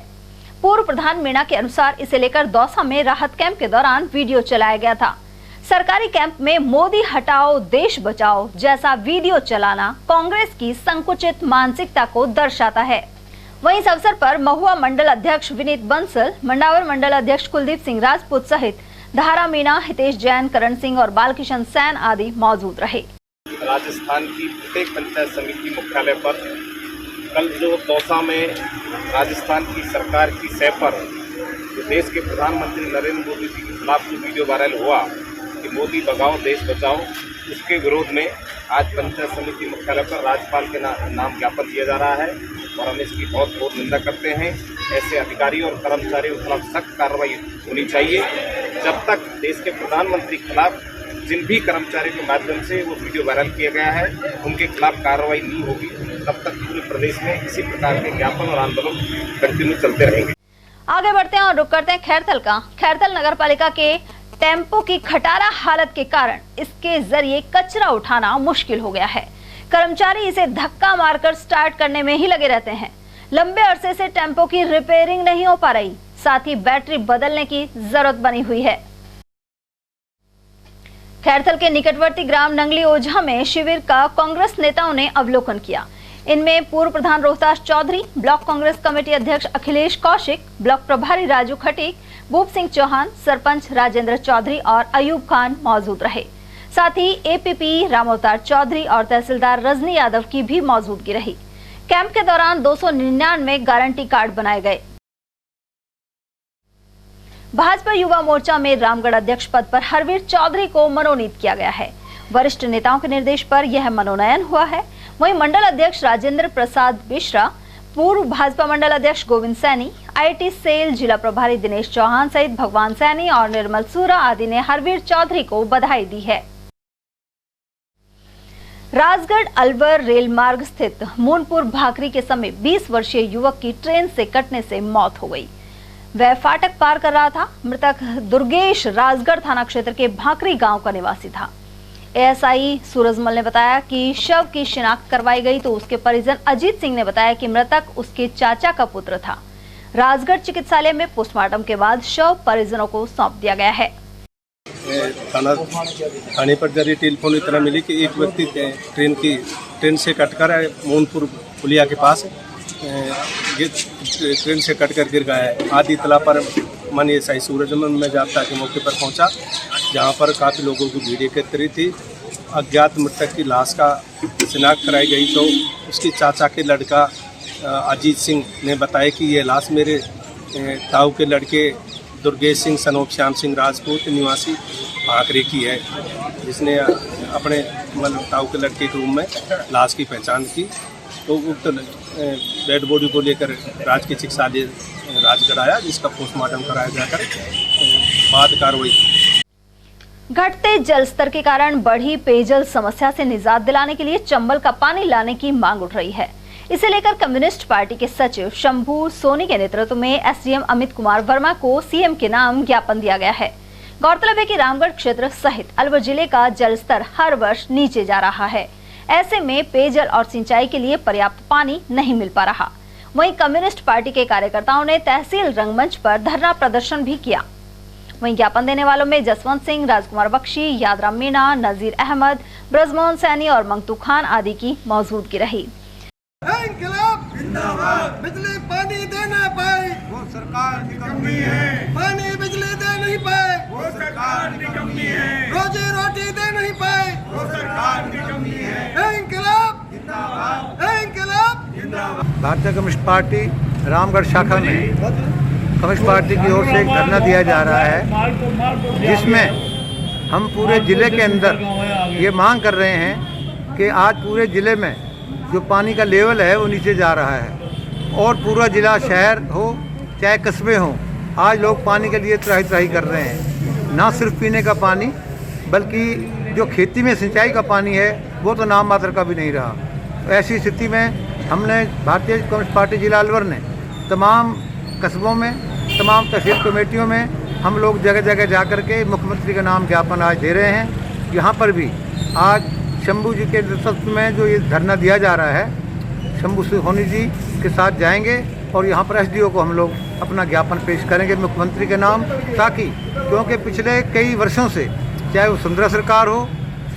Speaker 2: पूर्व प्रधान मीणा के अनुसार इसे लेकर दौसा में राहत कैंप के दौरान वीडियो चलाया गया था। सरकारी कैंप में मोदी हटाओ देश बचाओ जैसा वीडियो चलाना कांग्रेस की संकुचित मानसिकता को दर्शाता है। वहीं इस अवसर पर महुआ मंडल अध्यक्ष विनीत बंसल, मंडावर मंडल अध्यक्ष कुलदीप सिंह राजपूत सहित धारा मीणा, हितेश जैन, करण सिंह और बालकिशन सैन आदि मौजूद रहे।
Speaker 11: राजस्थान की प्रत्येक पंचायत समिति मुख्यालय पर कल जो दौसा में राजस्थान की सरकार की सह पर जो देश के प्रधानमंत्री नरेंद्र मोदी जी के खिलाफ जो वीडियो वायरल हुआ कि मोदी भगाओ देश बचाओ, उसके विरोध में आज पंचायत समिति मुख्यालय पर राज्यपाल के नाम ज्ञापन दिया जा रहा है और हम इसकी बहुत घोर निंदा करते हैं। ऐसे अधिकारी और कर्मचारियों के खिलाफ सख्त कार्रवाई होनी चाहिए। जब तक देश के प्रधानमंत्री के खिलाफ जिन भी कर्मचारियों के माध्यम से वो वीडियो वायरल किया गया है उनके खिलाफ कार्रवाई नहीं होगी, तब तक पूरे प्रदेश में इसी प्रकार के ज्ञापन और आंदोलन कंटिन्यू चलते रहेंगे।
Speaker 2: आगे बढ़ते हैं और रुक करते हैं खैरथल का। खैरथल नगर पालिका के टेम्पो की खटारा हालत के कारण इसके जरिए कचरा उठाना मुश्किल हो गया है। कर्मचारी इसे धक्का मारकर स्टार्ट करने में ही लगे रहते हैं। लंबे अरसे से टेम्पो की रिपेयरिंग नहीं हो पा रही, साथ ही बैटरी बदलने की जरूरत बनी हुई है। खैरथल के निकटवर्ती ग्राम नंगली ओझा में शिविर का कांग्रेस नेताओं ने अवलोकन किया। इनमें पूर्व प्रधान रोहतास चौधरी, ब्लॉक कांग्रेस कमेटी अध्यक्ष अखिलेश कौशिक, ब्लॉक प्रभारी राजू खटीक, भूप सिंह चौहान, सरपंच राजेंद्र चौधरी और अयूब खान मौजूद रहे। साथ ही एपीपी रामअवतार चौधरी और तहसीलदार रजनी यादव की भी मौजूदगी रही। कैंप के दौरान 299 गारंटी कार्ड बनाए गए। भाजपा युवा मोर्चा में रामगढ़ अध्यक्ष पद पर हरवीर चौधरी को मनोनीत किया गया है। वरिष्ठ नेताओं के निर्देश पर यह मनोनयन हुआ है। वहीं मंडल अध्यक्ष राजेंद्र प्रसाद मिश्रा, पूर्व भाजपा मंडल अध्यक्ष गोविंद सैनी, आईटी सेल जिला प्रभारी दिनेश चौहान सहित भगवान सैनी और निर्मल सूरा आदि ने हरवीर चौधरी को बधाई दी है। राजगढ़ अलवर रेल मार्ग स्थित मूनपुर भाकरी के समीप 20 वर्षीय युवक की ट्रेन से कटने से मौत हो गई। वह फाटक पार कर रहा था। मृतक दुर्गेश राजगढ़ थाना क्षेत्र के भाकरी गांव का निवासी था। एएसआई सूरजमल ने बताया कि शव की शिनाख्त करवाई गई तो उसके परिजन अजीत सिंह ने बताया कि मृतक उसके चाचा का पुत्र था। राजगढ़ चिकित्सालय में पोस्टमार्टम के बाद शव परिजनों को सौंप दिया गया है।
Speaker 3: थाने पर जरिए टेलीफोन इतना मिली कि एक व्यक्ति ट्रेन से कटकर मोहनपुर पुलिया के पास ट्रेन से कटकर गिर गया है। आदि इतला पर मन एएसआई सूरजमल में जाब्ता के मौके पर पहुंचा, जहां पर काफ़ी लोगों की भीड़ एकत्रित थी। अज्ञात मृतक की लाश का शिनाख्त कराई गई तो उसके चाचा के लड़का अजीत सिंह ने बताया कि ये लाश मेरे ताऊ के लड़के दुर्गेश सिंह सनोप श्याम सिंह राजपूत निवासी भाकरे की है, जिसने अपने ताऊ के लड़के के रूम में लाश की पहचान की। तो उक्त डेड बॉडी को लेकर राजकीय चिकित्सालय राजगढ़ आया, जिसका पोस्टमार्टम कराया जाकर बाद कार्रवाई।
Speaker 2: घटते जल स्तर के कारण बढ़ी पेयजल समस्या से निजात दिलाने के लिए चंबल का पानी लाने की मांग उठ रही है। इसे लेकर कम्युनिस्ट पार्टी के सचिव शंभू सोनी के नेतृत्व में एसडीएम अमित कुमार वर्मा को सीएम के नाम ज्ञापन दिया गया है। गौरतलब है कि रामगढ़ क्षेत्र सहित अलवर जिले का जल स्तर हर वर्ष नीचे जा रहा है। ऐसे में पेयजल और सिंचाई के लिए पर्याप्त पानी नहीं मिल पा रहा। वहीं कम्युनिस्ट पार्टी के कार्यकर्ताओं ने तहसील रंगमंच पर धरना प्रदर्शन भी किया। वहीं ज्ञापन देने वालों में जसवंत सिंह, राजकुमार बख्शी, यादराम मीणा, नजीर अहमद, ब्रजमोहन सैनी और मंगतू खान आदि की मौजूदगी रही।
Speaker 6: बिजली पानी दे ना पाए वो सरकार की कमी है। पानी बिजली दे नहीं पाए वो सरकार की कमी है। रोजी रोटी दे नहीं पाए वो सरकार की कमी है। इंकलाब जिंदाबाद, इंकलाब जिंदाबाद।
Speaker 23: भारतीय कम्युनिस्ट पार्टी रामगढ़ शाखा में कम्युनिस्ट पार्टी की ओर से एक धरना दिया जा रहा है, जिसमें हम पूरे जिले के अंदर ये मांग कर रहे हैं कि आज पूरे जिले में जो पानी का लेवल है वो नीचे जा रहा है। और पूरा ज़िला शहर हो चाहे कस्बे हों, आज लोग पानी के लिए त्राही त्राही कर रहे हैं। ना सिर्फ पीने का पानी बल्कि जो खेती में सिंचाई का पानी है वो तो नाम मात्र का भी नहीं रहा। तो ऐसी स्थिति में हमने भारतीय कम्युनिस्ट पार्टी जिला अलवर ने तमाम कस्बों में, तमाम तहसील कमेटियों में हम लोग जगह जगह जा कर के मुख्यमंत्री का नाम ज्ञापन आज दे रहे हैं। यहाँ पर भी आज शंभू जी के नेतृत्व में जो ये धरना दिया जा रहा है, शंभू सोनी जी के साथ जाएंगे और यहाँ पर एसडीओ को हम लोग अपना ज्ञापन पेश करेंगे मुख्यमंत्री के नाम, ताकि क्योंकि पिछले कई वर्षों से चाहे वो सुंदरा सरकार हो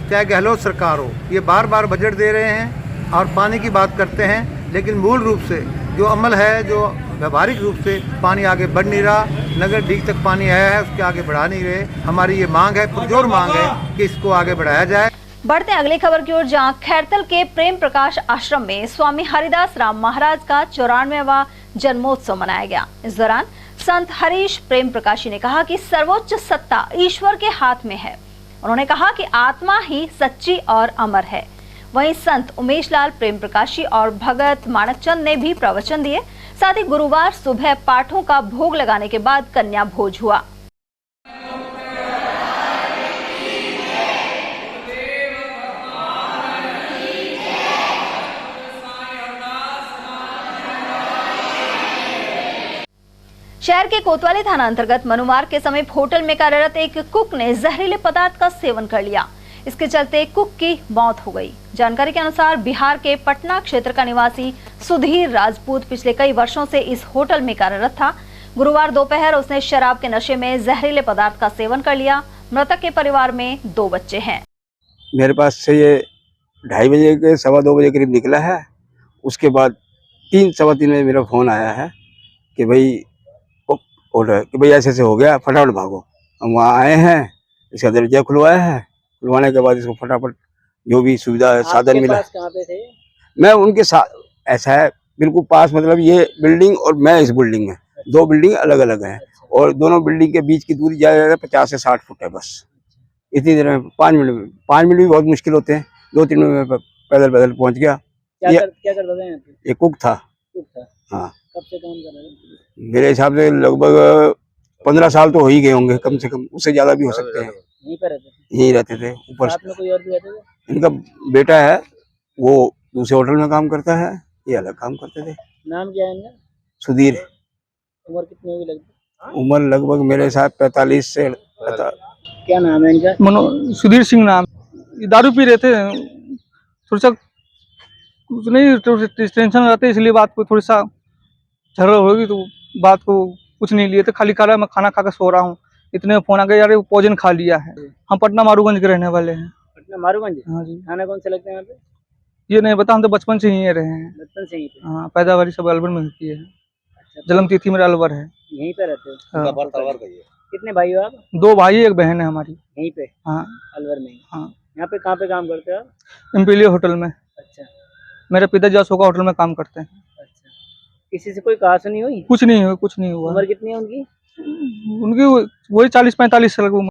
Speaker 23: चाहे गहलोत सरकार हो, ये बार बार बजट दे रहे हैं और पानी की बात करते हैं, लेकिन मूल रूप से जो अमल है, जो व्यवहारिक रूप से पानी आगे बढ़ नहीं रहा। नगर डीग तक पानी आया है, उसके आगे बढ़ा नहीं रहे। हमारी ये मांग है, पुरजोर मांग है कि इसको आगे बढ़ाया जाए।
Speaker 2: बढ़ते हैं अगली खबर की ओर, जहां खैरतल के प्रेम प्रकाश आश्रम में स्वामी हरिदास राम महाराज का 94वां जन्मोत्सव मनाया गया। इस दौरान संत हरीश प्रेम प्रकाशी ने कहा कि सर्वोच्च सत्ता ईश्वर के हाथ में है। उन्होंने कहा कि आत्मा ही सच्ची और अमर है। वहीं संत उमेश लाल प्रेम प्रकाशी और भगत माणकचंद ने भी प्रवचन दिए। साथ ही गुरुवार सुबह पाठों का भोग लगाने के बाद कन्या भोज हुआ। शहर के कोतवाली थाना अंतर्गत मनुमार्ग के समीप होटल में कार्यरत एक कुक ने जहरीले पदार्थ का सेवन कर लिया। इसके चलते कुक की मौत हो गई। जानकारी के अनुसार बिहार के पटना क्षेत्र का निवासी सुधीर राजपूत पिछले कई वर्षों से इस होटल में कार्यरत था। गुरुवार दोपहर उसने शराब के नशे में जहरीले पदार्थ का सेवन कर लिया। मृतक के परिवार में 2 बच्चे हैं।
Speaker 5: मेरे पास से ये 2:30 बजे के 2:15 बजे करीब निकला है। उसके बाद 3 सवा 3 बजे मेरा फोन आया है कि भाई ऑर्डर कि भाई ऐसे हो गया, फटाफट भागो। हम वहाँ आए हैं, इसका दरवाजा खुलवाया है। खुलवाने के बाद इसको फटाफट जो भी सुविधा साधन मिला।
Speaker 13: कहाँ पे थे?
Speaker 5: मैं उनके साथ, ऐसा है बिल्कुल पास, मतलब ये बिल्डिंग और मैं इस बिल्डिंग में, 2 बिल्डिंग अलग अलग हैं और दोनों बिल्डिंग के बीच की दूरी ज़्यादा 50 से 60 फुट है बस। इतनी देर में 5 मिनट भी बहुत मुश्किल होते हैं। 2-3 मिनट में पैदल पहुँच गया।
Speaker 13: क्या करता था यहाँ पे?
Speaker 5: ये कुक था। हाँ,
Speaker 13: कब से काम कर रहे हैं?
Speaker 5: मेरे हिसाब से लगभग 15 साल तो हो ही गए होंगे, कम से कम, उससे ज़्यादा भी हो सकते हैं।
Speaker 13: यहीं पे रहते थे?
Speaker 5: यहीं रहते थे। ऊपर
Speaker 13: साथ में कोई और भी रहते थे?
Speaker 5: इनका बेटा है, वो दूसरे होटल में काम करता है, ये अलग काम करते थे।
Speaker 13: नाम क्या है इनका?
Speaker 5: सुधीर।
Speaker 13: उम्र कितनी होगी लगती?
Speaker 5: उम्र लगभग मेरे साथ 45 से।
Speaker 13: क्या नाम है इनका?
Speaker 6: सुधीर सिंह नाम। दारू पी रहे थे, थोड़ा सा कुछ नहीं, टेंशन रहते, इसलिए बात को थोड़ा सा झगड़ा होगी तो बात को कुछ नहीं लिए थे। खाली कह रहा मैं खाना खा कर सो रहा हूँ, इतने में फोन आ गया, यार वो पॉइजन खा लिया है। हम पटना मारूगंज के रहने वाले हैं।
Speaker 13: पटना मारूगंज?
Speaker 6: हाँ जी।
Speaker 13: थाना कौन से लगते हैं यहाँ पे?
Speaker 6: ये नहीं बता, हम तो बचपन से ही रहे हैं।
Speaker 13: बचपन से ही?
Speaker 6: हाँ, पैदावारी सब अलवर में होती है। जन्म तिथि मेरा अलवर है।
Speaker 13: यहीं पे रहते हो?
Speaker 6: हाँ।
Speaker 13: कितने भाई हो आप?
Speaker 6: 2 भाई 1 बहन है हमारी।
Speaker 13: यहीं पे?
Speaker 6: हाँ,
Speaker 13: अलवर में?
Speaker 6: हाँ।
Speaker 13: यहाँ पे कहाँ पे काम करते हो आप?
Speaker 6: इम्पीरियल होटल में।
Speaker 13: अच्छा।
Speaker 6: मेरे पिताजी अशोका होटल में काम करते हैं।
Speaker 13: अच्छा, किसी से कोई कहासुनी हुई?
Speaker 6: कुछ नहीं हुआ, कुछ नहीं हुआ।
Speaker 13: उम्र कितनी है उनकी?
Speaker 6: वही 40-45 साल की।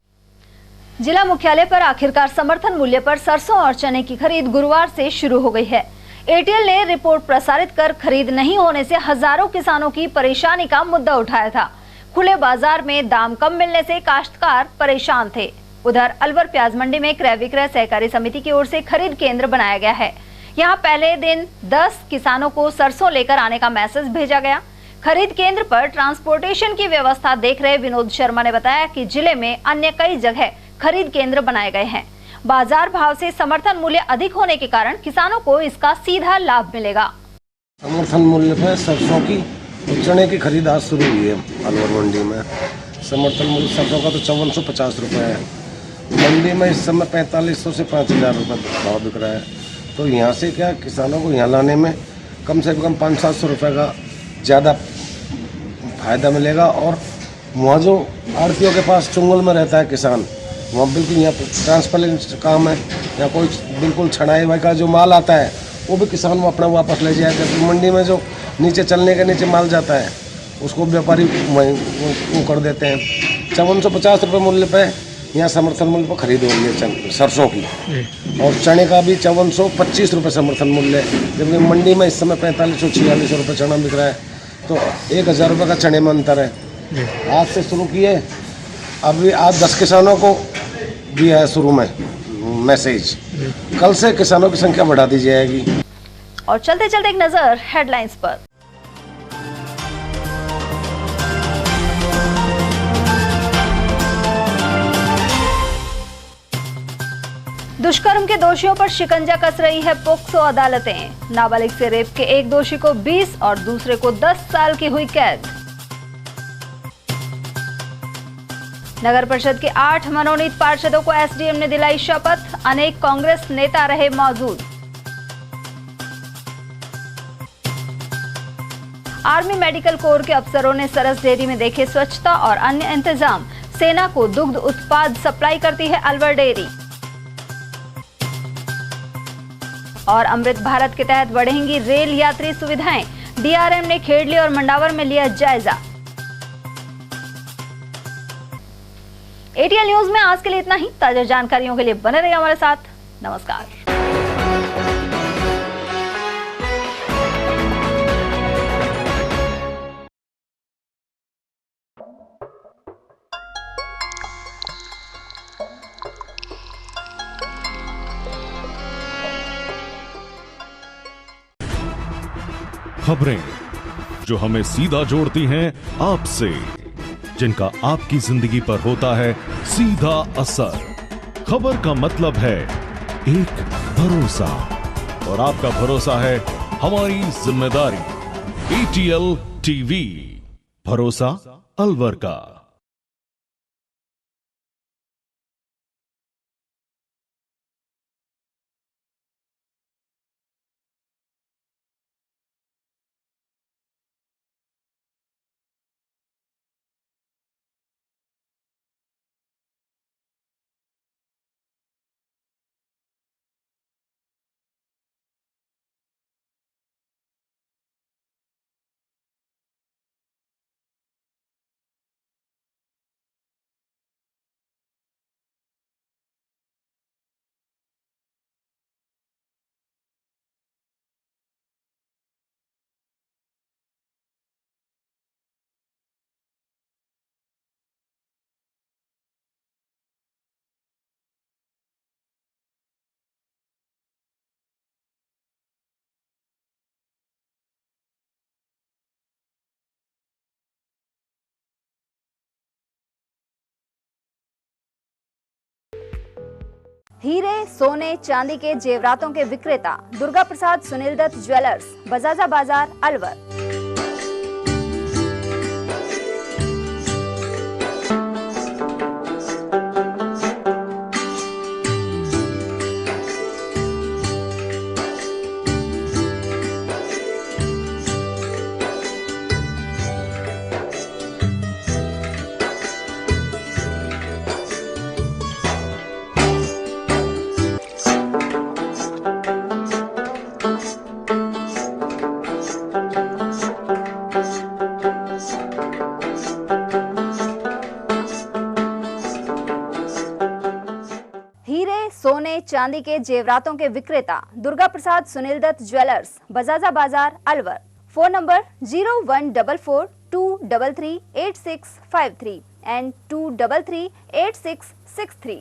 Speaker 2: जिला मुख्यालय पर आखिरकार समर्थन मूल्य पर सरसों और चने की खरीद गुरुवार से शुरू हो गई है। एटीएल ने रिपोर्ट प्रसारित कर खरीद नहीं होने से हजारों किसानों की परेशानी का मुद्दा उठाया था। खुले बाजार में दाम कम मिलने से काश्तकार परेशान थे। उधर अलवर प्याज मंडी में क्रय विक्रय सहकारी समिति की ओर से खरीद केंद्र बनाया गया है। यहाँ पहले दिन 10 किसानों को सरसों लेकर आने का मैसेज भेजा गया। खरीद केंद्र पर ट्रांसपोर्टेशन की व्यवस्था देख रहे विनोद शर्मा ने बताया कि जिले में अन्य कई जगह खरीद केंद्र बनाए गए हैं। बाजार भाव से समर्थन मूल्य अधिक होने के कारण किसानों को इसका सीधा लाभ मिलेगा।
Speaker 14: समर्थन मूल्य पर सरसों की और चने की खरीद आज शुरू हुई है अलवर मंडी में। समर्थन मूल्य सरसों का तो 5450 रुपये है। मंडी में इस समय 4500 से 5000 रुपये भाव बिक रहा है। तो यहाँ से क्या किसानों को यहाँ लाने में कम से कम 500-700 रुपये का ज़्यादा फायदा मिलेगा। और वहाँ जो आड़तियों के पास चुंगल में रहता है किसान, वहाँ बिल्कुल यहाँ ट्रांसपेरेंट काम है। यहाँ कोई बिल्कुल छनाई भाई का जो माल आता है वो भी किसान वो अपना वापस ले जाए। जबकि मंडी में जो नीचे चलने के नीचे माल जाता है उसको व्यापारी वो कर देते हैं। 5450 रुपये मूल्य पे यहाँ समर्थन मूल्य पर खरीद हो रही है सरसों की, और चने का भी 5425 रुपये समर्थन मूल्य है, जबकि मंडी में इस समय 4546 रुपये चना बिक रहा है। तो 1000 रुपये का चने में अंतर है। आज से शुरू किए, अभी आज 10 किसानों को दिया है शुरू में मैसेज, कल से किसानों की संख्या बढ़ा दी जाएगी।
Speaker 2: और चलते चलते एक नजर हेडलाइंस पर। दुष्कर्म के दोषियों पर शिकंजा कस रही है पोक्सो अदालतें। नाबालिग से रेप के एक दोषी को 20 और दूसरे को 10 साल की हुई कैद। नगर परिषद के 8 मनोनीत पार्षदों को एसडीएम ने दिलाई शपथ, अनेक कांग्रेस नेता रहे मौजूद। आर्मी मेडिकल कोर के अफसरों ने सरस डेयरी में देखे स्वच्छता और अन्य इंतजाम। सेना को दुग्ध उत्पाद सप्लाई करती है अलवर डेयरी। और अमृत भारत के तहत बढ़ेंगी रेल यात्री सुविधाएं। डीआरएम ने खेड़ली और मंडावर में लिया जायजा। एटीएल न्यूज में आज के लिए इतना ही। ताजा जानकारियों के लिए बने रहिए हमारे साथ। नमस्कार।
Speaker 10: खबरें जो हमें सीधा जोड़ती हैं आपसे, जिनका आपकी जिंदगी पर होता है सीधा असर। खबर का मतलब है एक भरोसा, और आपका भरोसा है हमारी जिम्मेदारी। एटीएल टीवी, भरोसा अलवर का।
Speaker 2: हीरे, सोने, चांदी के जेवरातों के विक्रेता दुर्गा प्रसाद सुनील दत्त ज्वेलर्स, बजाजा बाजार, अलवर। सोने चांदी के जेवरातों के विक्रेता दुर्गा प्रसाद सुनील दत्त ज्वेलर्स, बजाजा बाजार, अलवर। Phone number 0144233863 and 2338663।